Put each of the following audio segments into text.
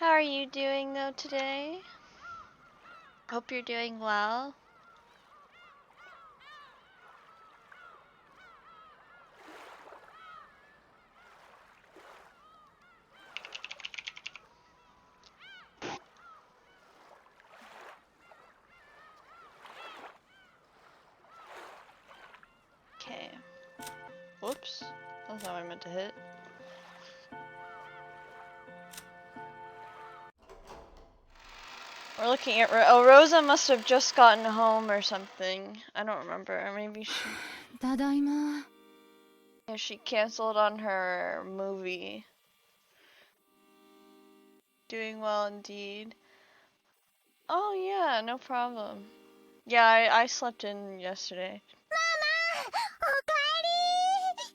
How are you doing though today? Hope you're doing well. Okay. Whoops. That's not what I meant to hit. We're looking at Rosa must have just gotten home or something. I don't remember. Or maybe she... Tadaima. Yeah, she canceled on her movie. Doing well indeed. Oh yeah, no problem. Yeah, I slept in yesterday. Mama! Okaeri!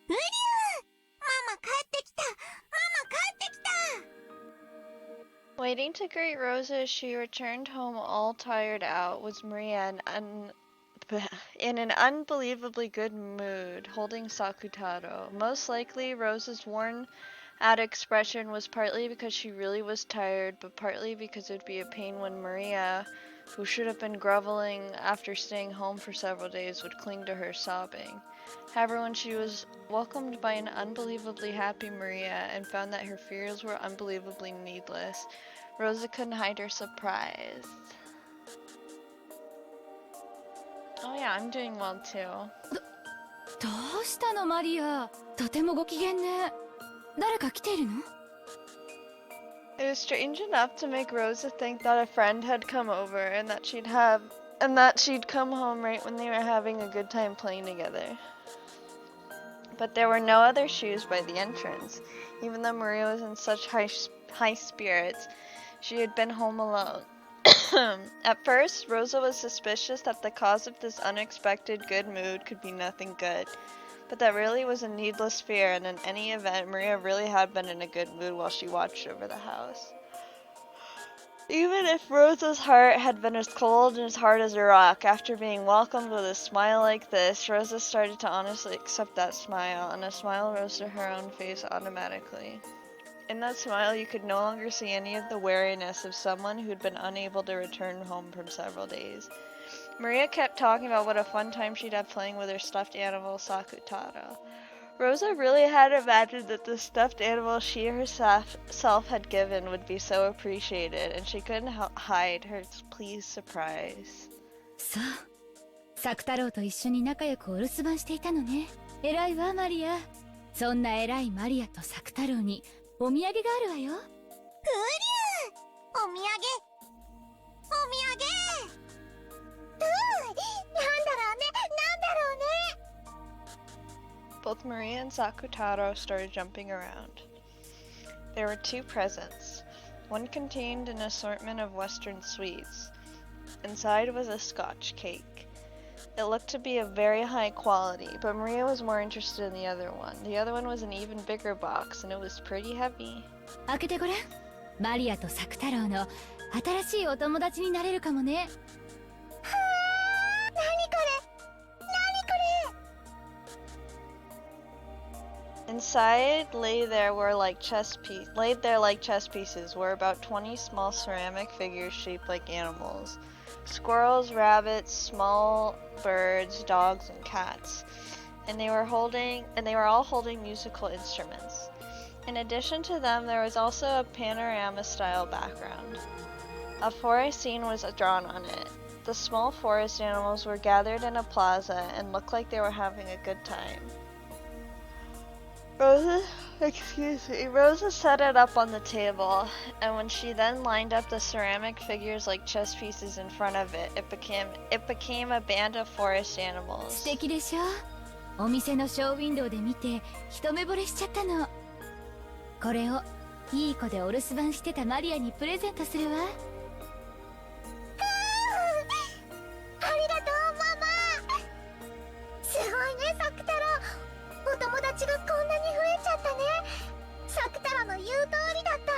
Mama 帰ってきた! Mama 帰ってきた! Waiting to greet Rosa as she returned home all tired out was Maria in an unbelievably good mood, holding Sakutaro. Most likely, Rosa's worn-out expression was partly because she really was tired, but partly because it would be a pain when Maria, who should have been groveling after staying home for several days, would cling to her sobbing. However, when she was welcomed by an unbelievably happy Maria and found that her fears were unbelievably needless, Rosa couldn't hide her surprise. Oh yeah, I'm doing well too. どうしたのマリア? とてもご機嫌ね。誰か来ているの? It was strange enough to make Rosa think that a friend had come over and that she'd come home right when they were having a good time playing together. But there were no other shoes by the entrance. Even though Maria was in such high spirits, she had been home alone. At first, Rosa was suspicious that the cause of this unexpected good mood could be nothing good, but that really was a needless fear, and in any event, Maria really had been in a good mood while she watched over the house. Even if Rosa's heart had been as cold and as hard as a rock, after being welcomed with a smile like this, Rosa started to honestly accept that smile, and a smile rose to her own face automatically. In that smile, you could no longer see any of the wariness of someone who'd been unable to return home from several days. Maria kept talking about what a fun time she'd had playing with her stuffed animal, Sakutaro. Rosa really had imagined that the stuffed animal she herself had given would be so appreciated, and she couldn't hide her pleased surprise. そう。サク太郎と一緒に仲良くお留守番していたのね。偉いわマリア。そんな偉いマリアとサク太郎にお土産があるわよ。うりゅう。お土産。お土産。なんだろうね。なんだろうね。 Both Maria and Sakutaro started jumping around. There were two presents. One contained an assortment of Western sweets. Inside was a Scotch cake. It looked to be of very high quality, but Maria was more interested in the other one. The other one was an even bigger box, and it was pretty heavy. 開けてごらん。マリアとサク太郎の新しいお友達になれるかもね。はあ、何これ。何これ。 Inside laid there like chess pieces were about 20 small ceramic figures shaped like animals. Squirrels, rabbits, small birds, dogs, and cats. And they were all holding musical instruments. In addition to them, there was also a panorama-style background. A forest scene was drawn on it. The small forest animals were gathered in a plaza and looked like they were having a good time. Rosa set it up on the table, and when she then lined up the ceramic figures like chess pieces in front of it, it became a band of forest animals. 素敵でしょ。お店のショーウィンドウで見て一目惚れしちゃったの。これをいい子でお留守番してたマリアにプレゼントするわ。ありがとうママ。すごいねサク太郎。お友達がこんなに増えちゃったね。サク太郎の言う通りだった。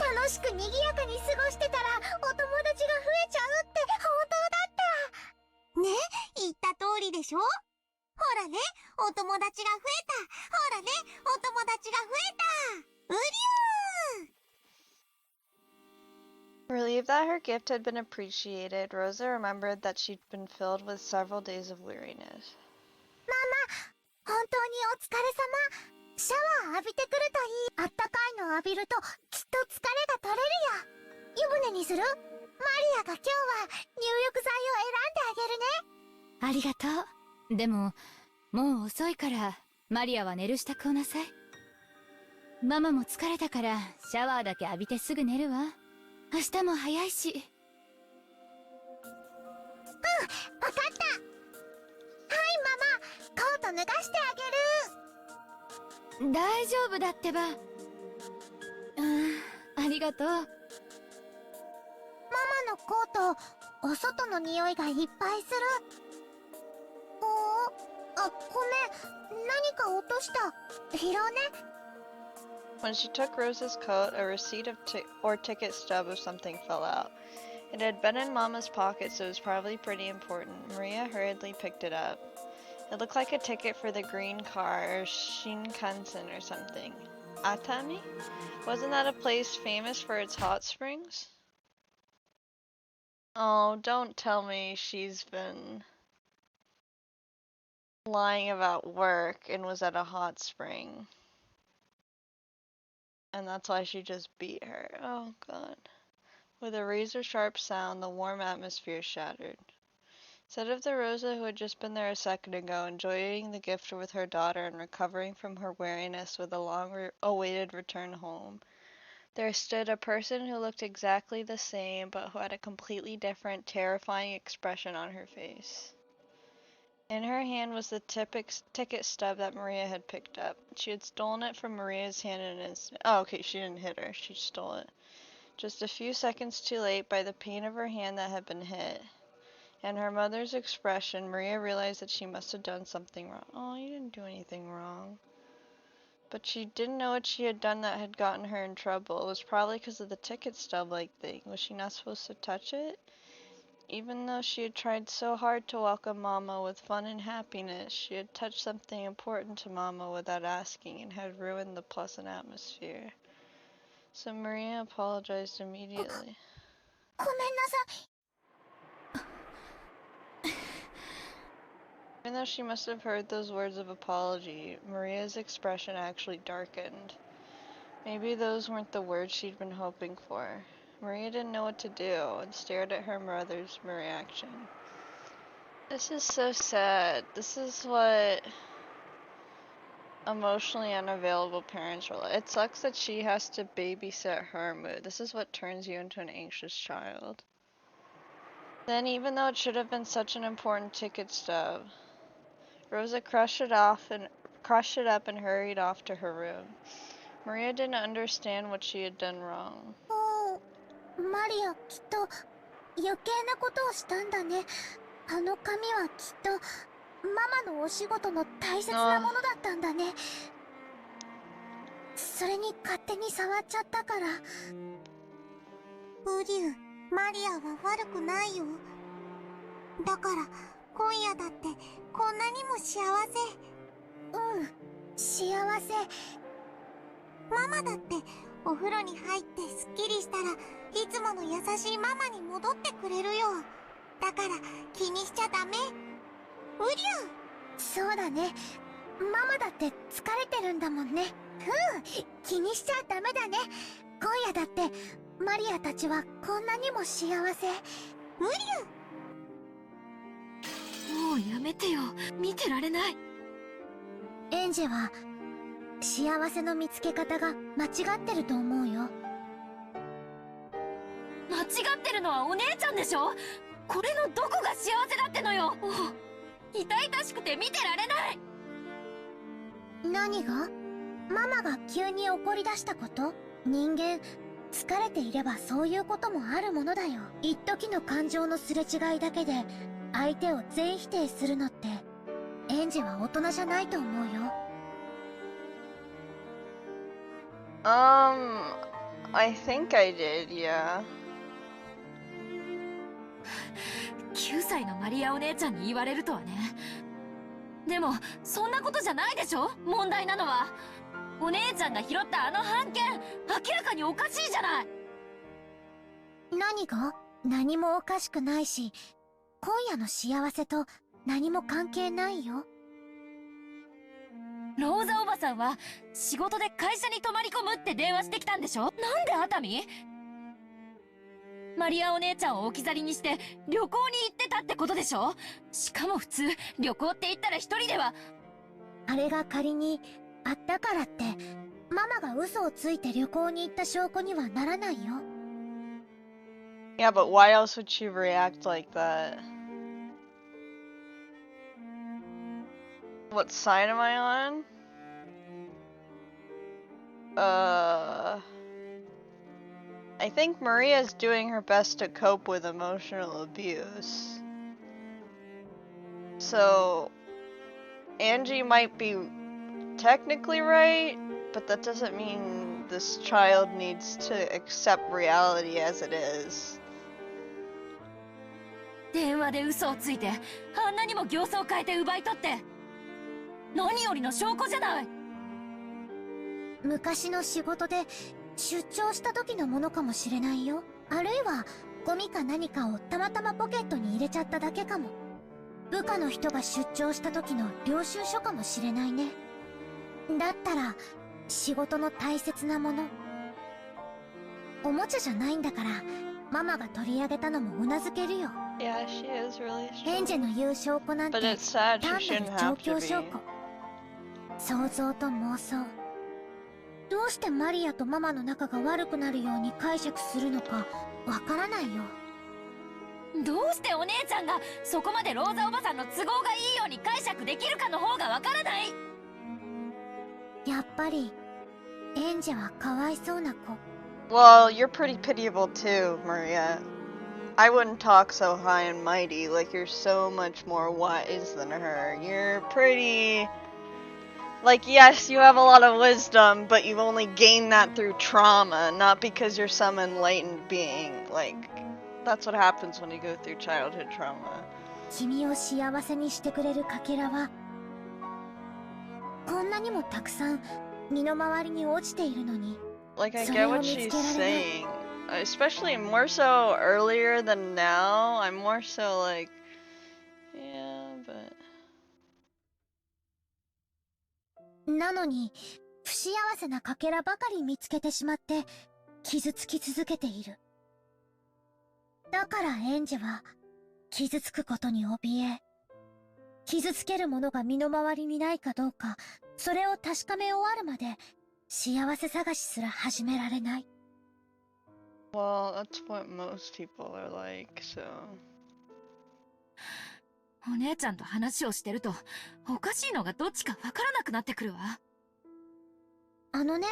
楽しく賑やかに過ごしてたらお友達が増えちゃうって本当だった。ね、言った通りでしょ。ほらね、お友達が増えた。ほらね、お友達が増えた。うりゅう。relieved that her gift had been appreciated, Rosa remembered that she'd been filled with several days of weariness. ママ、本当にお疲れ様。シャワー浴びてくるといい。あったかいの浴びるときっと疲れが取れるよ。湯船にする？マリアが今日は入浴剤を選んであげるね。ありがとう。でも、もう遅いから、マリアは寝る支度をなさい。ママも疲れたから、シャワーだけ浴びてすぐ寝るわ。明日も早いし。わかった。はいママ、コート脱がしてあげる。大丈夫だってば。ありがとう。ママのコート、お外の匂いがいっぱいする。あ、ごめん。何か落とした。拾うね。When she took Rose's coat, a receipt or ticket stub of something fell out. It had been in Mama's pocket, so it was probably pretty important. Maria hurriedly picked it up. It looked like a ticket for the green car, or Shinkansen or something. Atami? Wasn't that a place famous for its hot springs? Oh, don't tell me she's been lying about work and was at a hot spring. And that's why she just beat her. Oh god. With a razor-sharp sound, the warm atmosphere shattered. Instead of the Rosa who had just been there a second ago, enjoying the gift with her daughter and recovering from her weariness with a long-awaited return home, there stood a person who looked exactly the same, but who had a completely different, terrifying expression on her face. In her hand was the ticket stub that Maria had picked up. She had stolen it from Maria's hand in an instant. Oh, okay, she didn't hit her. She stole it. Just a few seconds too late by the pain of her hand that had been hit. And her mother's expression, Maria realized that she must have done something wrong. Oh, you didn't do anything wrong. But she didn't know what she had done that had gotten her in trouble. It was probably because of the ticket stub-like thing. Was she not supposed to touch it? Even though she had tried so hard to welcome Mama with fun and happiness, she had touched something important to Mama without asking and had ruined the pleasant atmosphere. So Maria apologized immediately. ごめんなさい。 Even though she must have heard those words of apology, Maria's expression actually darkened. Maybe those weren't the words she'd been hoping for. Maria didn't know what to do and stared at her mother's reaction. This is so sad. This is what emotionally unavailable parents are like. It sucks that she has to babysit her mood. This is what turns you into an anxious child. Then, even though it should have been such an important ticket stub, Rosa crushed it up and hurried off to her room. Maria didn't understand what she had done wrong. マリア、きっと余計なことをしたんだね。あの紙はきっとママのお仕事の大切なものだったんだね。それに勝手に触っちゃったから。ウリュウ、マリアは悪くないよ。だから今夜だってこんなにも幸せ。うん、幸せ。ママだってお風呂に入ってすっきりしたらいつもの優しいママに戻ってくれるよ。だから気にしちゃダメ。ウリュウ。そうだね。ママだって疲れてるんだもんね。うん、気にしちゃダメだね。今夜だってマリアたちはこんなにも幸せ。ウリュウ。もうやめてよ。見てられない。エンジェは幸せの見つけ方が間違ってると思うよ。間違ってるのはお姉ちゃんでしょ。これのどこが幸せだってのよ。もう痛々しくて見てられない。何が？ママが急に怒り出したこと？人間疲れていればそういうこともあるものだよ。一時の感情のすれ違いだけで相手を全否定するのってエンジは大人じゃないと思うよ。I think I did, yeah. 9歳のマリアお姉ちゃんに言われるとはね。でもそんなことじゃないでしょ。問題なのはお姉ちゃんが拾ったあの半券、明らかにおかしいじゃない。何が？何もおかしくないし、今夜の幸せと何も関係ないよ。ローザおばさんは仕事で会社に泊まり込むって電話してきたんでしょ？なんで熱海？マリアお姉ちゃんを置き去りにして旅行に行ってたってことでしょ？しかも普通旅行って言ったら一人では。あれが仮にあったからってママが嘘をついて旅行に行った証拠にはならないよ。 Yeah, but why else would she react like that? What side am I on? I think Maria's doing her best to cope with emotional abuse. So, Angie might be technically right, but that doesn't mean this child needs to accept reality as it is. 電話で嘘をついてあんなにも形相変えて奪い取って何よりの証拠じゃない。昔の仕事で出張した時のものかもしれないよ。あるいはゴミか何かをたまたまポケットに入れちゃっただけかも。部下の人が出張した時の領収書かもしれないね。だったら仕事の大切なもの、おもちゃじゃないんだからママが取り上げたのもうなずけるよ。Yeah, she is really エンジェ strong. の言う証拠なんて But 単 it's sad な she る shouldn't 状 have to 況証 be. 拠、想像と妄想。どうしてマリアとママの仲が悪くなるように解釈するのかわからないよ。どうしてお姉ちゃんがそこまでローザおばさんの都合がいいように解釈できるかの方がわからない。やっぱりエンジェはかわいそうな子。 Well, you're pretty pitiable too, Maria. I wouldn't talk so high and mighty, like you're so much more wise than her. You're pretty... Like, yes, you have a lot of wisdom, but you've only gained that through trauma, not because you're some enlightened being. Like, that's what happens when you go through childhood trauma. 君を幸せにしてくれるかけらはこんなにもたくさん身の回りに落ちているのに、 Like, I get what she's saying. Especially more so earlier than now. I'm more so like, yeah, but... なのに不幸せなかけらばかり見つけてしまって傷つき続けている。だからエンジェは傷つくことに怯え、傷つけるものが身の回りにないかどうかそれを確かめ終わるまで幸せ探しすら始められない。 Well, that's what most people are like, so... お姉ちゃんと話をしてるとおかしいのがどっちかわからなくなってくるわ。あのね、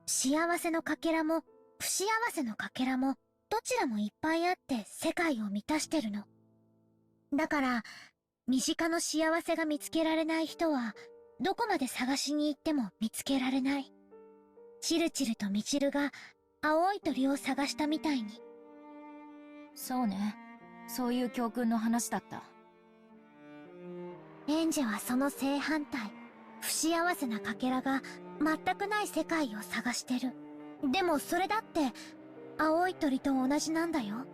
幸せのかけらも不幸せのかけらもどちらもいっぱいあって世界を満たしてるの。だから身近の幸せが見つけられない人はどこまで探しに行っても見つけられない。チルチルとミチルが青い鳥を探したみたいに。そうね、そういう教訓の話だった。エンジェはその正反対、不幸せなかけらが全くない世界を探してる。でもそれだって青い鳥と同じなんだよ。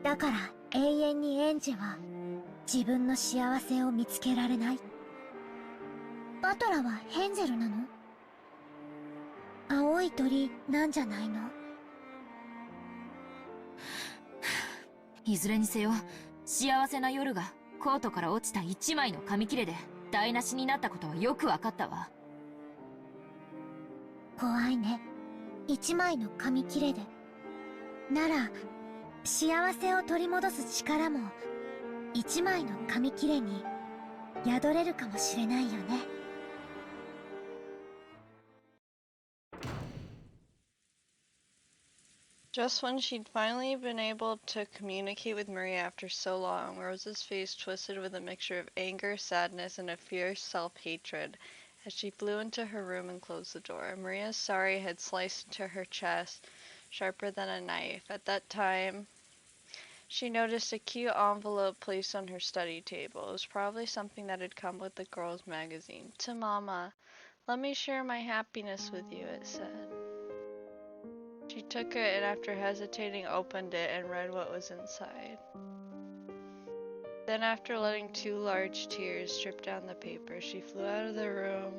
だから永遠にエンジェは自分の幸せを見つけられない。バトラはヘンゼルなの？青い鳥なんじゃないの？いずれにせよ幸せな夜がコートから落ちた一枚の紙切れで台無しになったことはよくわかったわ。怖いね、一枚の紙切れで。なら幸せを取り戻す力も一枚の紙切れに宿れるかもしれないよね。Just when she'd finally been able to communicate with Maria after so long, Rose's face twisted with a mixture of anger, sadness, and a fierce self-hatred as she flew into her room and closed the door. Maria's sorry had sliced into her chest, sharper than a knife. At that time, she noticed a cute envelope placed on her study table. It was probably something that had come with the girls' magazine. "To Mama, let me share my happiness with you," it said. She took it and after hesitating opened it and read what was inside. Then after letting 2 large tears strip down the paper, she flew out of the room,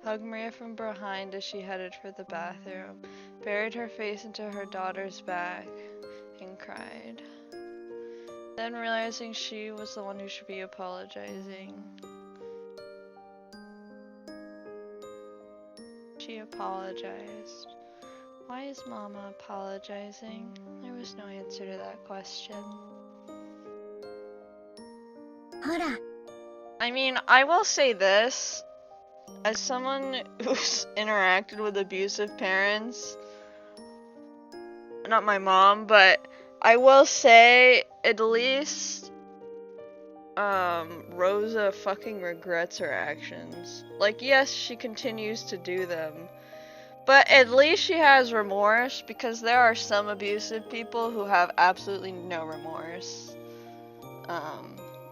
hugged Maria from behind as she headed for the bathroom, buried her face into her daughter's back, and cried. Then realizing she was the one who should be apologizing, she apologized. Why is Mama apologizing? There was no answer to that question. ほら I mean, I will say this. As someone who's interacted with abusive parents, not my mom, but I will say at least Rosa fucking regrets her actions. Like, yes, she continues to do them, but at least she has remorse, because there are some abusive people who have absolutely no remorse.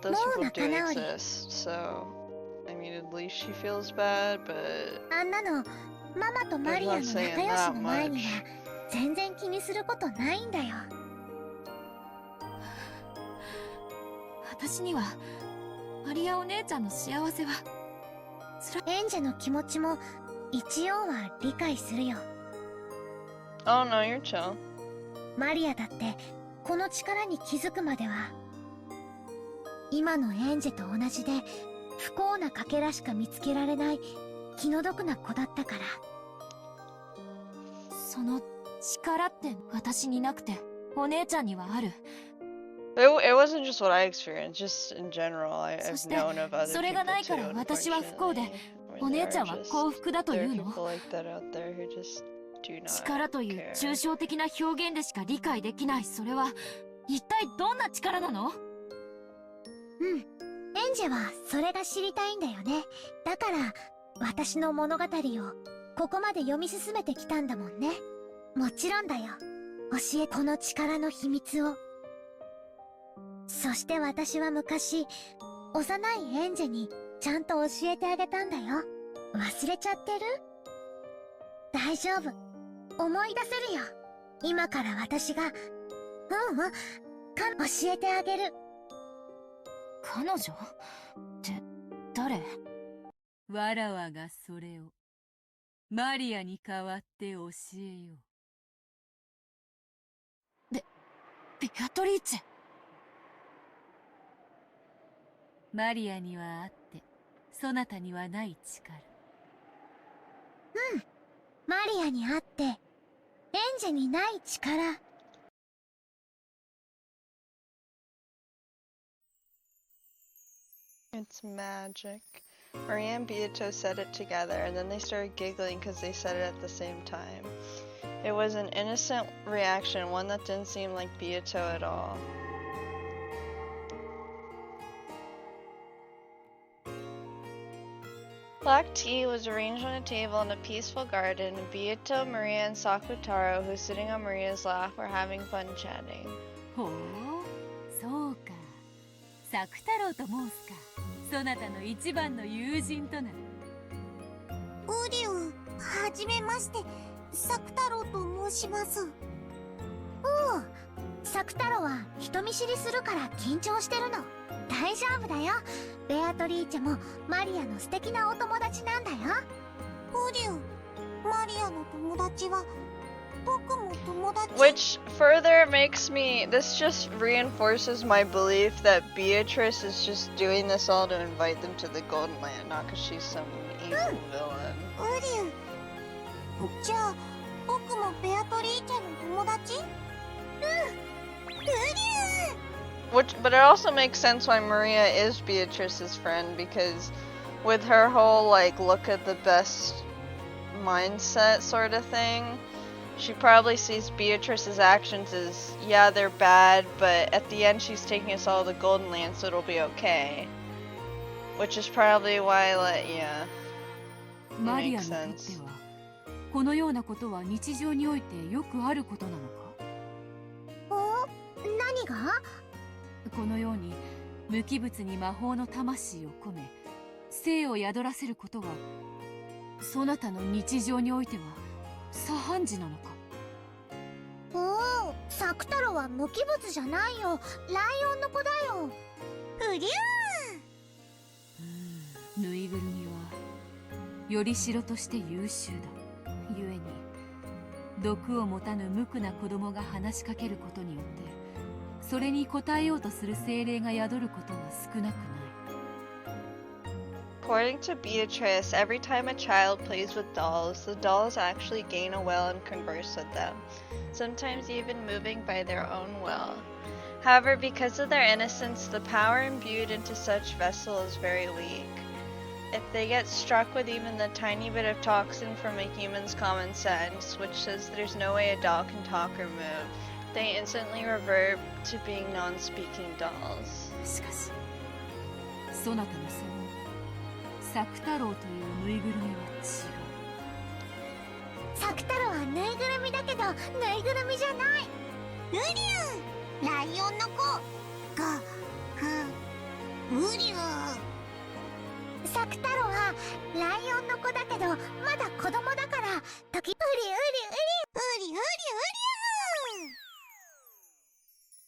Those people do exist, so I mean, at least she feels bad, but あんなのママとマリアの仲良しの前には全然気にすることないんだよ。私にはマリアお姉ちゃんの幸せはエンジェの気持ちも一応は理解するよ。 Oh no, you're chill. マリアだってこの力に気づくまでは今のエンジェと同じで不幸なかけらしか見つけられない気の毒な子だったから。その力って私になくてお姉ちゃんにはある。 It wasn't just what I experienced, just in general. I've そして known of other それがない people か too, ら私は不幸で unfortunately. I mean, お姉ちゃんは幸福だと there いう are の？ people like that out there who just do not 力という care. 抽象的な表現でしか理解できないそれは一体どんな力なの？うん、エンジェはそれが知りたいんだよね。だから私の物語をここまで読み進めてきたんだもんね。もちろんだよ。教えこの力の秘密を。そして私は昔幼いエンジェにちゃんと教えてあげたんだよ。忘れちゃってる？大丈夫、思い出せるよ。今から私が教えてあげる。彼女って誰？わらわがそれをマリアに代わって教えよう。ビアトリーチェ。マリアにはあってそなたにはない力。マリアにあってエンジェにない力。It's magic. Maria and Beato said it together, and then they started giggling because they said it at the same time. It was an innocent reaction, one that didn't seem like Beato at all. Black tea was arranged on a table in a peaceful garden, and Beato, Maria, and Sakutaro, who was sitting on Maria's lap, were having fun chatting. ほう、そうか。作太郎と申すか。そなたの一番の友人とな。ウリュウ、はじめまして。作太郎と申します。おう、作太郎は人見知りするから緊張してるの。大丈夫だよ。ベアトリーチェもマリアの素敵なお友達なんだよ。ウリュウ、マリアの友達は僕も友達。 Which further makes me, this just reinforces my belief that Beatrice is just doing this all to invite them to the Golden Land, not because she's some evil villain. ウリュウ、じゃあ僕もベアトリーチェの友達？ウリュウ。 But it also makes sense why Maria is Beatrice's friend, because with her whole like look at the best mindset sort of thing, she probably sees Beatrice's actions as, yeah, they're bad, but at the end she's taking us all to the Golden Land, so it'll be okay. Which is probably why, like, yeah. マリア Makes にとって sense. はこのようなことは日常においてよくあることなのか？お、何が？このように無機物に魔法の魂を込め生を宿らせることはそなたの日常においては左半時なのか？おお、作太郎は無機物じゃないよ。ライオンの子だよ。うりゅぬいぐるみはよりしろとして優秀だ。ゆえに毒を持たぬ無垢な子供が話しかけることによってそれに応えようとする精霊が宿ることは少なくない。According to Beatrice, every time a child plays with dolls, the dolls actually gain a will and converse with them, sometimes even moving by their own will. However, because of their innocence, the power imbued into such vessel is very weak. If they get struck with even the tiny bit of toxin from a human's common sense, which says there's no way a doll can talk or move, they instantly revert to being non-speaking dolls. しかしそなたのその作太郎というぬいぐるみは違う。作太郎はぬいぐるみだけど、ぬいぐるみじゃない。うりゅう、ライオンの子。うりゅう。作太郎はライオンの子だけど、まだ子供だから、時うりうりうりうりうりうりう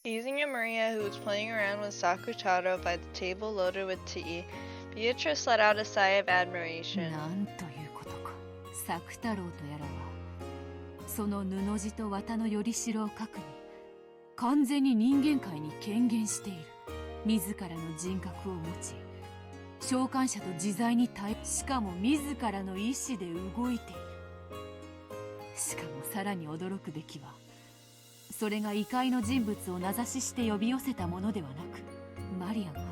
り。 Using a Maria who was playing around with Sakutaro by the table loaded with tea, Beatrice let out a sigh of admiration. なんということか。作太郎とやらはその布地と綿のよりしろを核に完全に人間界に権限している。自らの人格を持ち召喚者と自在に対しかも自らの意志で動いている。しかもさらに驚くべきはそれが異界の人物を名指しして呼び寄せたものではなくマリアが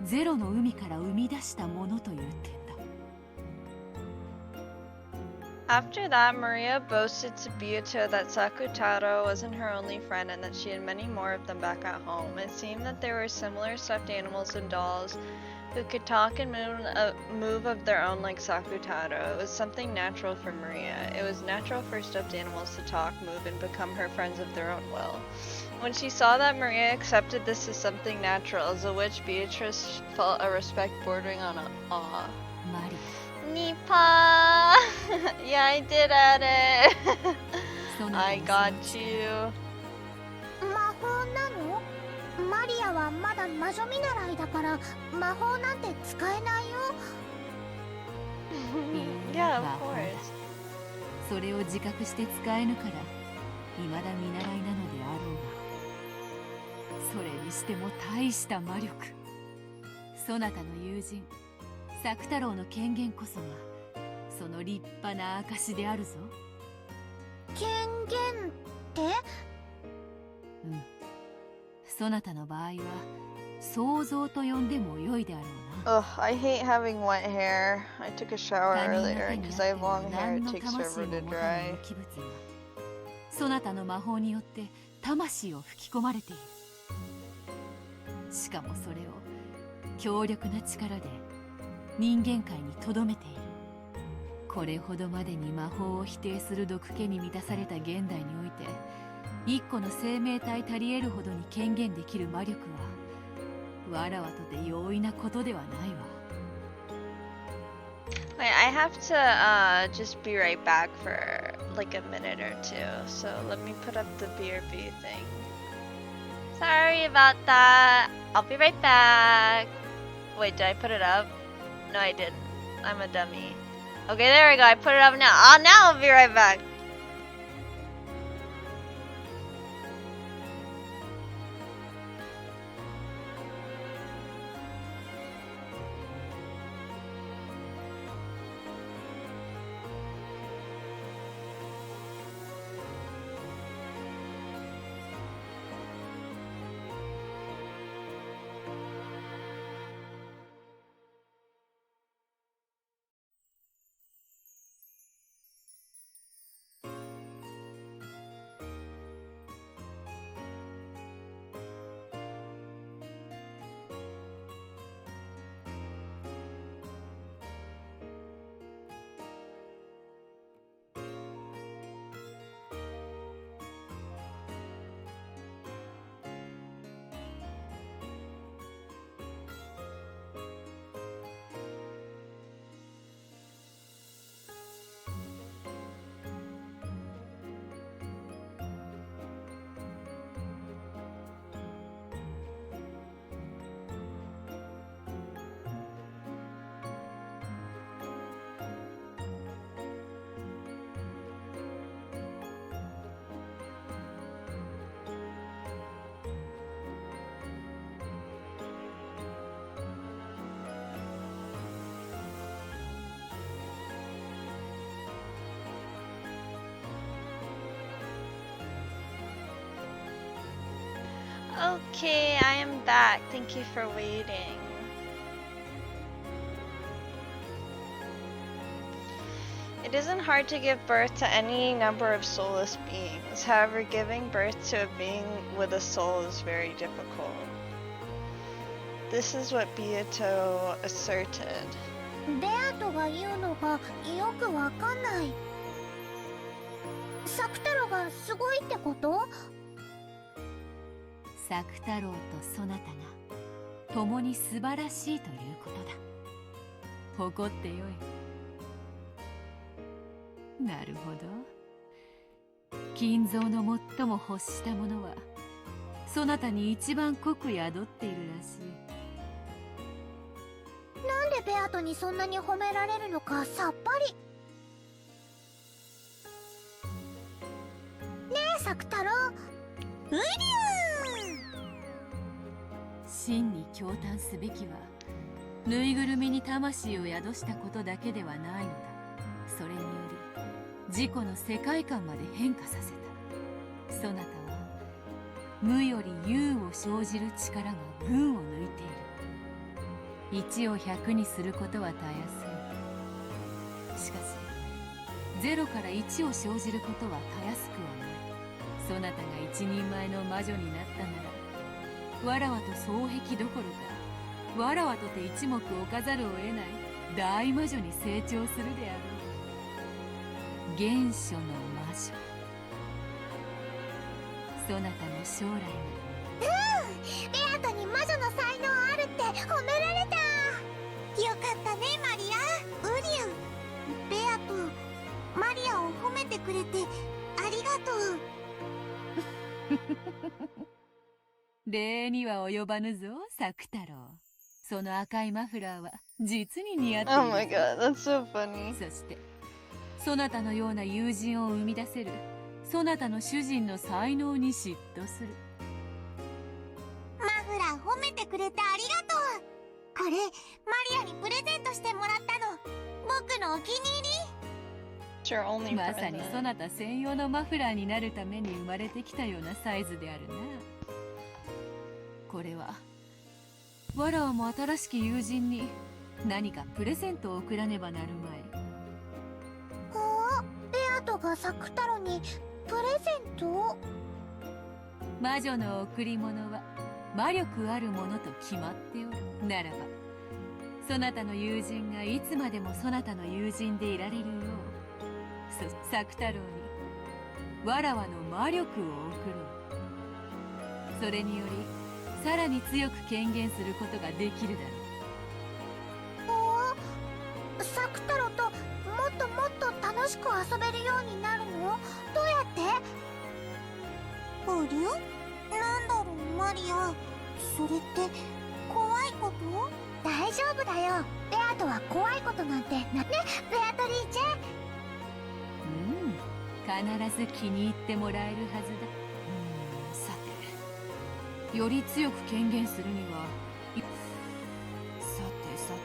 ゼロの海から生み出したものという点だ。 After that, Maria boasted to Beato that Sakutaro wasn't her only friend and that she had many more of them back at home. It seemed that there were similar stuffed animals and dolls who could talk and move of their own like Sakutaro. It was something natural for Maria. It was natural for stuffed animals to talk, move, and become her friends of their own will. When she saw that Maria accepted this as something natural, as a witch, Beatrice felt a respect bordering on awe. マリ Nipa! Yeah, I did at it! そなた I の got その you. 魔法なの？マリアはまだ魔女見習いだから魔法なんて使えないよ。Yeah, of 魔法だ course. それを自覚して使えぬから未だ見習いなのであろうが、それにしても大した魔力。そなたの友人作太郎の権限こそがその立派な証であるぞ。権限って？うん。そなたの場合は想像と呼んでも良いであろうな。 Ugh, I hate having wet hair. I took a shower 他人の earlier 手に because I あっ have ても long hair. 何 It の takes 魂 forever も to 持た dry. ない無機物がそなたの魔法によって魂を吹き込まれている。しかもそれを強力な力で人間界に留めている。これほどまでに魔法を否定する毒気に満たされた現代において一個の生命体足り得るほどに権限できる魔力はわらわとて容易なことではないわ。 Wait, I have to just be right back for like a minute or two. So let me put up the BRB thing. Sorry about that. I'll be right back. Wait, did I put it up? No, I didn't. I'm a dummy. Okay, there we go. I put it up now. Oh, now I'll be right back. Okay, I am back. Thank you for waiting. It isn't hard to give birth to any number of soulless beings. However, giving birth to a being with a soul is very difficult. This is what Beato asserted. ベアトが言うのがよくわかんない。サク太郎がすごいってこと？サク太郎とそなたが共に素晴らしいということだ。誇ってよい。なるほど。金蔵の最も欲したものはそなたに一番濃く宿っているらしい。なんでベアトにそんなに褒められるのかさっぱり。ねえサク太郎、ウィリアム。真に驚嘆すべきはぬいぐるみに魂を宿したことだけではないのだ。それにより自己の世界観まで変化させた。そなたは無より有を生じる力が群を抜いている。1を100にすることはたやすい。しかし0から1を生じることはたやすくはない。そなたが一人前の魔女になったなら、わらわと双璧どころかわらわとて一目置かざるを得ない大魔女に成長するであろう。原初の魔女、そなたの将来が。ベアトに魔女の才能あるって褒められた。よかったねマリア。ウリアム、ベアト、マリアを褒めてくれてありがとう。礼には及ばぬぞ、サク太郎。その赤いマフラーは実に似合っている。 Oh my god, that's so funny. そしてそなたのような友人を生み出せるそなたの主人の才能に嫉妬する。マフラー褒めてくれてありがとう。これマリアにプレゼントしてもらったの。僕のお気に入り。 It's your only まさにそ present. なた専用のマフラーになるために生まれてきたようなサイズであるな。これはわらわも新しき友人に何かプレゼントを贈らねばなるまい。ベアトがサク太郎にプレゼントを。魔女の贈り物は魔力あるものと決まっておる。ならばそなたの友人がいつまでもそなたの友人でいられるよう、サク太郎にわらわの魔力を贈ろう。それによりさらに強く権限することができるだろう。サク太郎ともっともっと楽しく遊べるようになるの？どうやって？ありゃ？なんだろうマリア、それって怖いこと？大丈夫だよ。ベアトは怖いことなんてね、ベアトリーチェ。必ず気に入ってもらえるはずだ。さて、より強く権限するには、さてさて、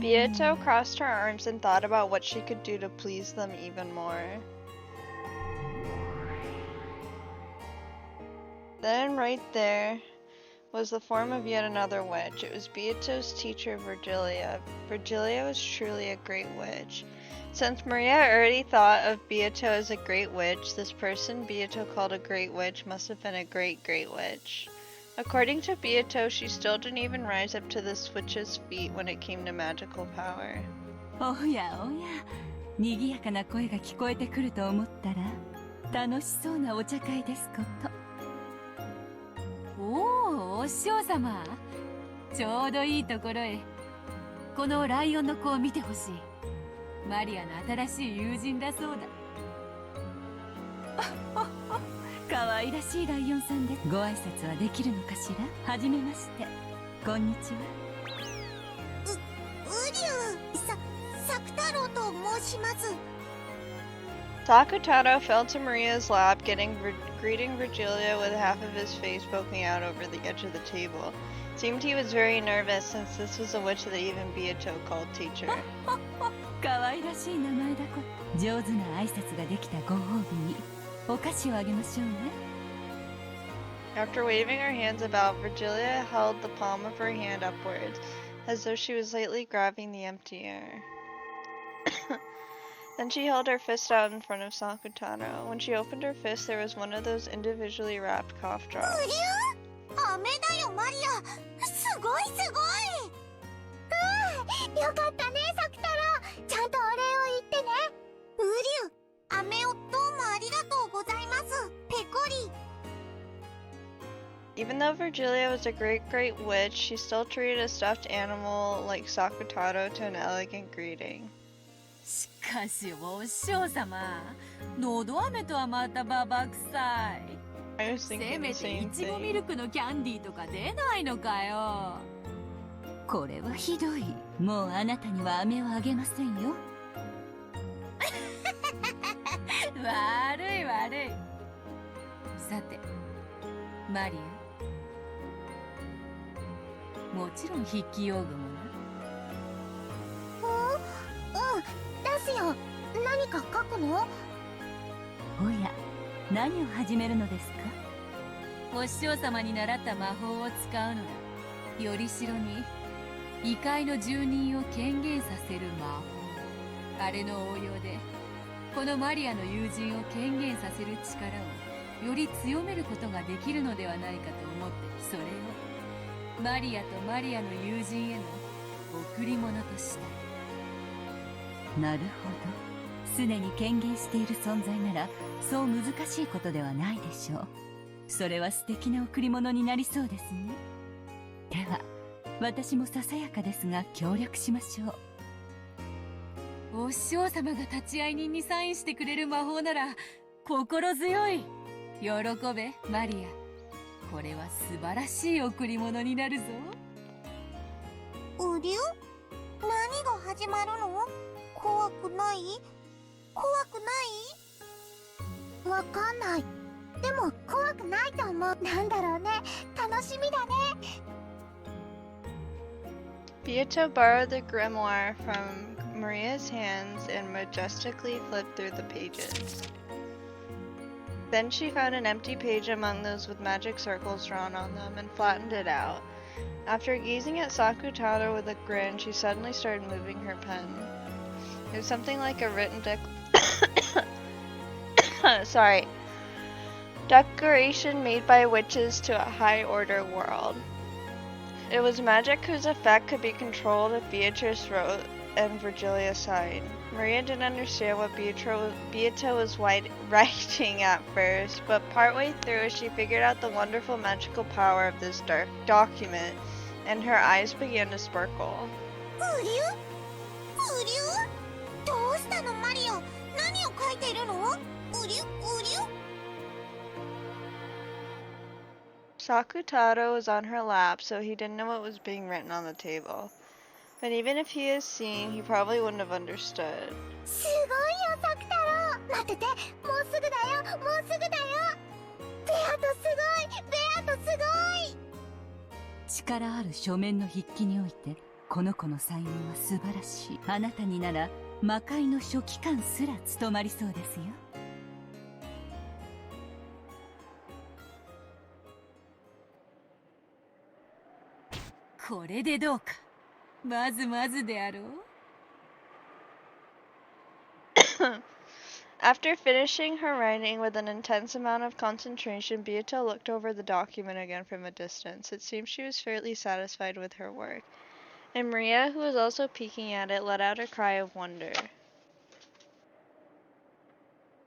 Beato crossed her arms and thought about what she could do to please them even more. Then, right there, was the form of yet another witch. It was Beato's teacher, Virgilia. Virgilia was truly a great witch. Since Maria already thought of Beato as a great witch, this person Beato called a great witch must have been a great, great witch. According to Beato, she still didn't even rise up to this witch's feet when it came to magical power. おやおや、賑やかな声が聞こえてくると思ったら、楽しそうなお茶会ですこと。おお、お師匠様、ちょうどいいところへ。このライオンの子を見てほしい。マリアの新しい友人だそうだ。かわいらしいライオンさんです。ご挨拶はできるのかしら。はじめまして、こんにちは。ウリアム、サク太郎と申します。 Sakutaro fell to Maria's lap, greeting Virgilia with half of his face poking out over the edge of the table. Seemed he was very nervous since this was a witch that even Beato called teacher. 可愛らしい名前だこ。上手な挨拶ができたご褒美にお菓子をあげましょうね。After waving her hands about, Virgilia held the palm of her hand upwards, as though she was lightly grabbing the empty air. Then she held her fist out in front of Sakutaro. When she opened her fist, there was one of those individually wrapped cough drops. 飴だよマリア、すごいすごい。よかったねサクタロ、ちゃんとお礼を言ってね。ウリュ、飴をどうもありがとうございます。ペコリ。Even though Virgilia was a great witch, she still treated a stuffed animal like Sakutaro to an elegant greeting. しかしお師匠様、のど飴とはまたババ臭い。 I was せ thinking め the てい same ちごミル thing. クのキャンディーとか出ないのかよ。これはひどい。もうあなたには飴をあげませんよ。悪い悪い。さてマリア、もちろん筆記用具もな。出すよ。何か書くの？おや、何を始めるのですか？お師匠様に習った魔法を使うのだ。よりしろに異界の住人を権限させる魔法。あれの応用でこのマリアの友人を権限させる力をより強めることができるのではないかと思って、それをマリアとマリアの友人への贈り物とした。なるほど。すでに権限している存在ならそう難しいことではないでしょう。それは素敵な贈り物になりそうですね。では私もささやかですが協力しましょう。お師匠様が立ち会い人にサインしてくれる魔法なら心強い。喜べマリア、これは素晴らしい贈り物になるぞ。ウリュ？何が始まるの？怖くない？怖くない？わかんない。でも怖くないと思う。なんだろうね。楽しみだね。Beato borrowed the grimoire from Maria's hands and majestically flipped through the pages. Then she found an empty page among those with magic circles drawn on them and flattened it out. After gazing at Sakutaro with a grin, she suddenly started moving her pen. It was something like a written declaration made by witches to a high-order world. It was magic whose effect could be controlled if Beatrice wrote and Virgilia signed. Maria didn't understand what Beato was writing at first, but partway through she figured out the wonderful magical power of this dark document, and her eyes began to sparkle. ウリュ？ウリュ？どうしたのマリア？何を書いてるの？ウリュ？ウリュ？ Sakutaro was on her lap, so he didn't know what was being written on the table. But even if he had seen, he probably wouldn't have understood. すごいよサクタロー。待ってて、もうすぐだよ。もうすぐだよ。ベアトすごい。ベアトすごい。力ある書面の筆記においてこの子の才能は素晴らしい。あなたになら魔界の書記官すら務まりそうですよ。これでどうか。まずまずであろう。After finishing her writing with an intense amount of concentration, Beato looked over the document again from a distance. It seemed she was fairly satisfied with her work. And Maria, who was also peeking at it, let out a cry of wonder.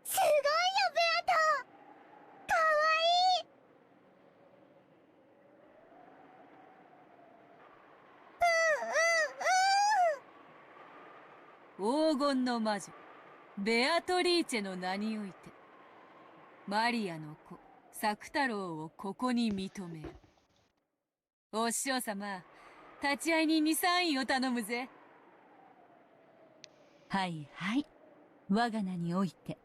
すごいよベアト。かわいい。黄金の魔女ベアトリーチェの名においてマリアの子サク太郎をここに認める。お師匠様、立会人にサインを頼むぜ。はいはい。我が名において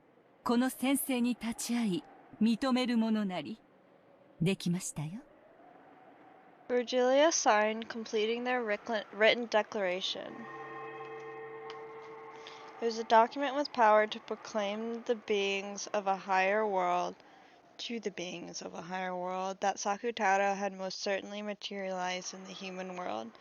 この先生に立ち会い認めるものなりできましたよ。Virgilia signed, completing their written declaration. It was a document with power to proclaim the beings of a higher world to the beings of a higher world that Sakutaro had most certainly materialized in the human world.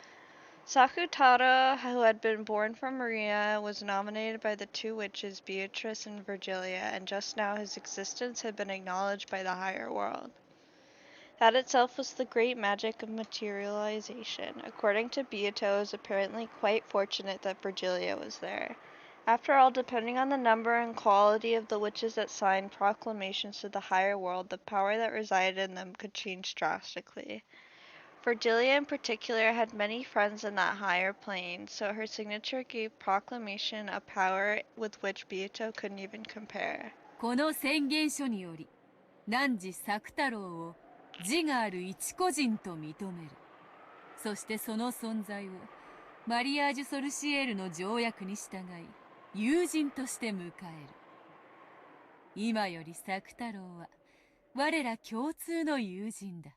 Sakutaro, who had been born from Maria, was nominated by the two witches Beatrice and Virgilia, and just now his existence had been acknowledged by the higher world. That itself was the great magic of materialization. According to Beato, it was apparently quite fortunate that Virgilia was there. After all, depending on the number and quality of the witches that signed proclamations to the higher world, the power that resided in them could change drastically. Virgilia in particular had many friends in that higher plane, so her signature gave proclamation a power with which Beato couldn't even compare. この宣言書により汝作太郎を自我ある一個人と認める。そしてその存在をマリアージュ・ソルシエールの条約に従い友人として迎える。今より作太郎は我ら共通の友人だ。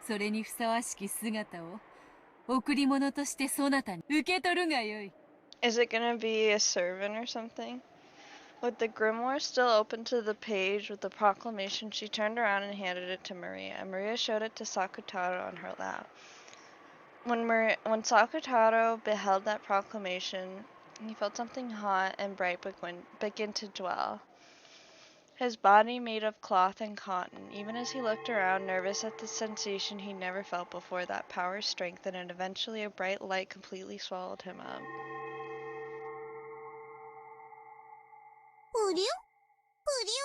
それにふさわしき姿を贈り物としてそなたに受け取るがよい。Is it gonna be a servant or something? With the grimoire still open to the page with the proclamation, she turned around and handed it to Maria. Maria showed it to Sakutaro on her lap. When Sakutaro beheld that proclamation, he felt something hot and bright begin to dwell. His body made of cloth and cotton. Even as he looked around, nervous at the sensation he never felt before, that power strengthened, and eventually a bright light completely swallowed him up. うりゅうりゅうりゅうり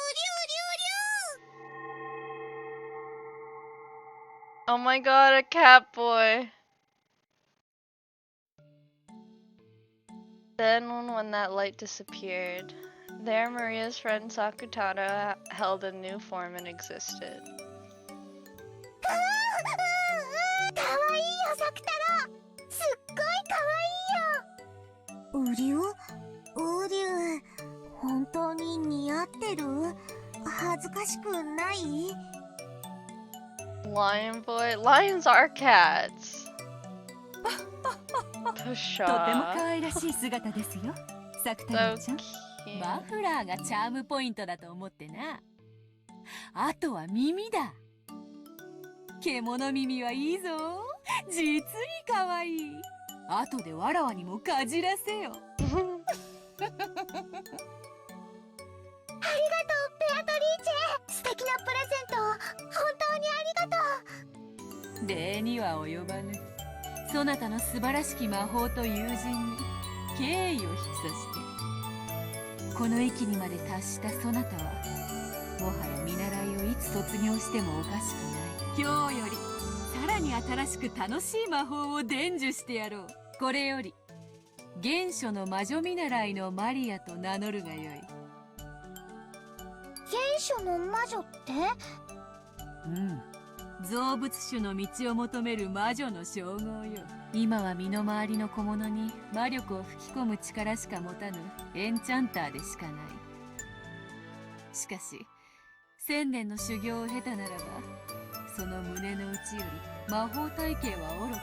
ゅう Oh my god, a cat boy! Then, when that light disappeared, there Maria's friend Sakutaro held a new form and existed. かわいいよ作太郎、すっごいかわいいよ。うりゅうりゅう、本当に似合ってる？恥ずかしくない？ Lion boy? Lions are cats! とても可愛らしい姿ですよ、作太郎ちゃん。マフラーがチャームポイントだと思ってな。あとは耳だ。獣耳はいいぞ。実に可愛い。後でわらわにもかじらせよ。ありがとう、ベアトリーチェ。素敵なプレゼント、本当にありがとう。礼には及ばぬ。そなたの素晴らしき魔法と友人に敬意を表してこの域にまで達したそなたはもはや見習いをいつ卒業してもおかしくない。今日よりさらに新しく楽しい魔法を伝授してやろう。これより原初の魔女見習いのマリアと名乗るがよい。原初の魔女って？造物種の道を求める魔女の称号よ。今は身の回りの小物に魔力を吹き込む力しか持たぬエンチャンターでしかない。しかし1000年の修行を経たならばその胸の内より魔法体系はおろか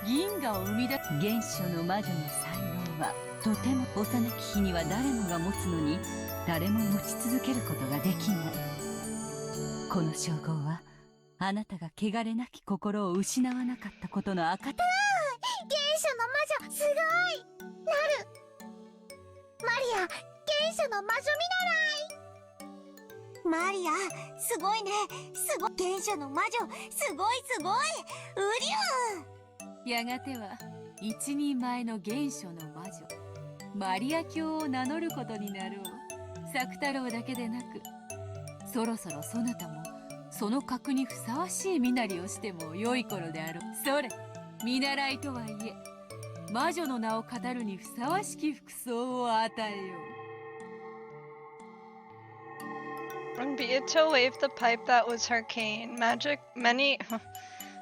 銀河を生み出す。原初の魔女の才能はとても幼き日には誰もが持つのに誰も持ち続けることができない。この称号はあなたが汚れなき心を失わなかったことの証。原初の魔女すごい。なる。マリア、原初の魔女見習い。マリア、すごいね。すごい。原初の魔女、すごいすごい。うりゅう。やがては一人前の原初の魔女マリア教を名乗ることになろう。作太郎だけでなくそろそろそなたもその格にふさわしい身なりをしても良い頃であろう。それ見習いとはいえ魔女の名を語るにふさわしき服装を与えよう。 When Beato waved the pipe that was her cane,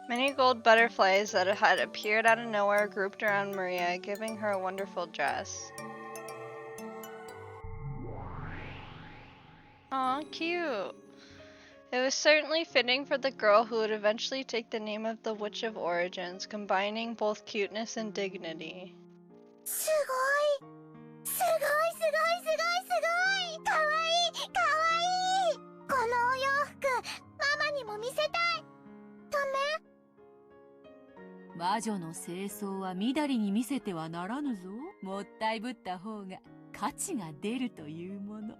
many gold butterflies that had appeared out of nowhere grouped around Maria, giving her a wonderful dress. Aw, cute. It was certainly fitting for the girl who would eventually take the name of the Witch of Origins, combining both cuteness and dignity. すごいすごいすごいすごいすごいかわいいかわいいこのお洋服ママにも見せたいダメ魔女の清掃はみだりに見せてはならぬぞ。もったいぶった方が価値が出るというもの。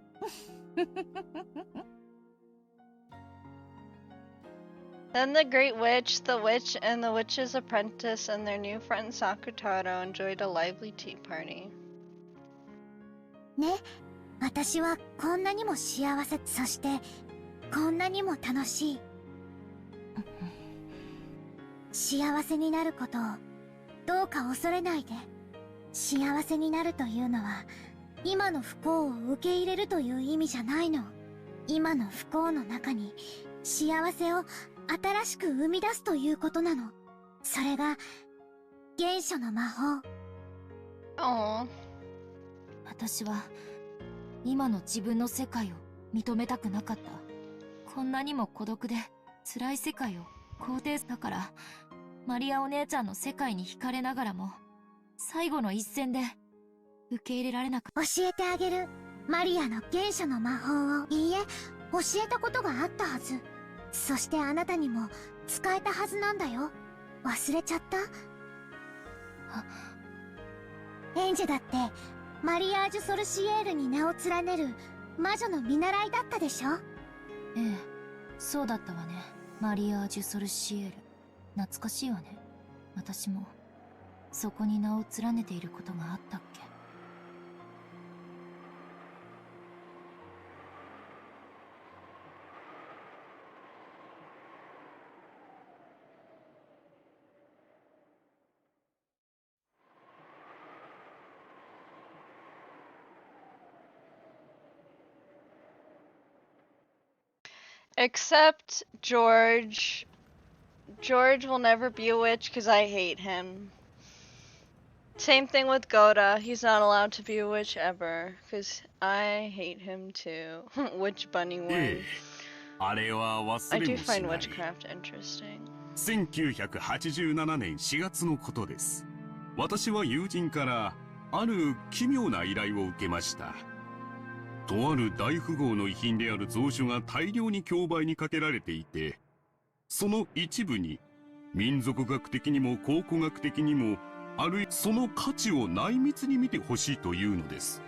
Then the Great Witch, the Witch, and the Witch's Apprentice and their new friend Sakutaro enjoyed a lively tea party. ね、私はこんなにも幸せ、そしてこんなにも楽しい。幸せになることをどうか恐れないで。幸せになるというのは今の不幸を受け入れるという意味じゃないの。今の不幸の中に幸せを新しく生み出すということなの。それが原初の魔法。Oh. 私は今の自分の世界を認めたくなかった。こんなにも孤独で辛い世界を肯定したから、マリアお姉ちゃんの世界に惹かれながらも最後の一戦で受け入れられなかった。教えてあげる。マリアの原初の魔法を。いいえ、教えたことがあったはず。そしてあなたにも使えたはずなんだよ。忘れちゃった？エンジェだってマリアージュ・ソルシエールに名を連ねる魔女の見習いだったでしょ？ええ、そうだったわね。マリアージュ・ソルシエール。懐かしいわね。私もそこに名を連ねていることがあったっけ。Except George. George will never be a witch because I hate him. Same thing with Goda. He's not allowed to be a witch ever because I hate him too. Witch Bunny one. あれは忘 I れ do もし find ない。 witchcraft interesting. 1987年4月のことです。私は友人からある奇妙な依頼を受けました。とある大富豪の遺品である蔵書が大量に競売にかけられていて、その一部に民族学的にも考古学的にもあるいはその価値を内密に見てほしいというのです。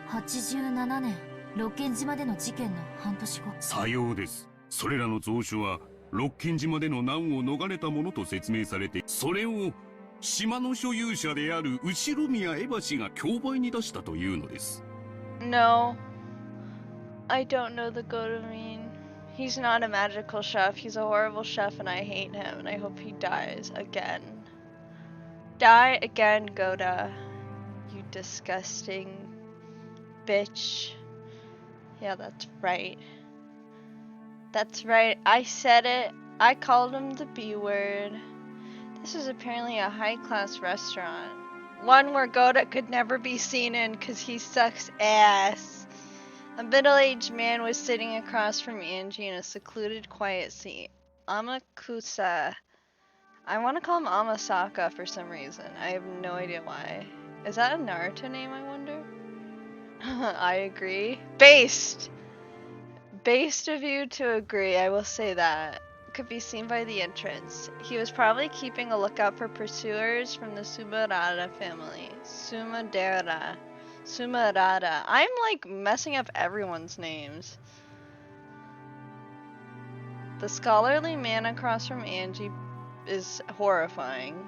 87年、六軒島での事件の半年後。さようです。それらの蔵書は六軒島での難を逃れたものと説明されて、それを島の所有者である後宮エバ氏が競売に出したというのです。No. I don't know the Goda mean. He's not a magical chef. He's a horrible chef and I hate him and I hope he dies again. Die again, Goda. You disgusting bitch. Yeah, that's right. That's right. I said it. I called him the B word. This is apparently a high-class restaurant. One where Goda could never be seen in because he sucks ass. A middle-aged man was sitting across from Angie in a secluded, quiet seat. Amakusa. I want to call him Amasaka for some reason. I have no idea why. Is that a Naruto name, I wonder? I agree. Based! Based of you to agree, I will say that. Could be seen by the entrance. He was probably keeping a lookout for pursuers from the Sumarada family. Sumarada. I'm like messing up everyone's names. The scholarly man across from Angie is horrifying.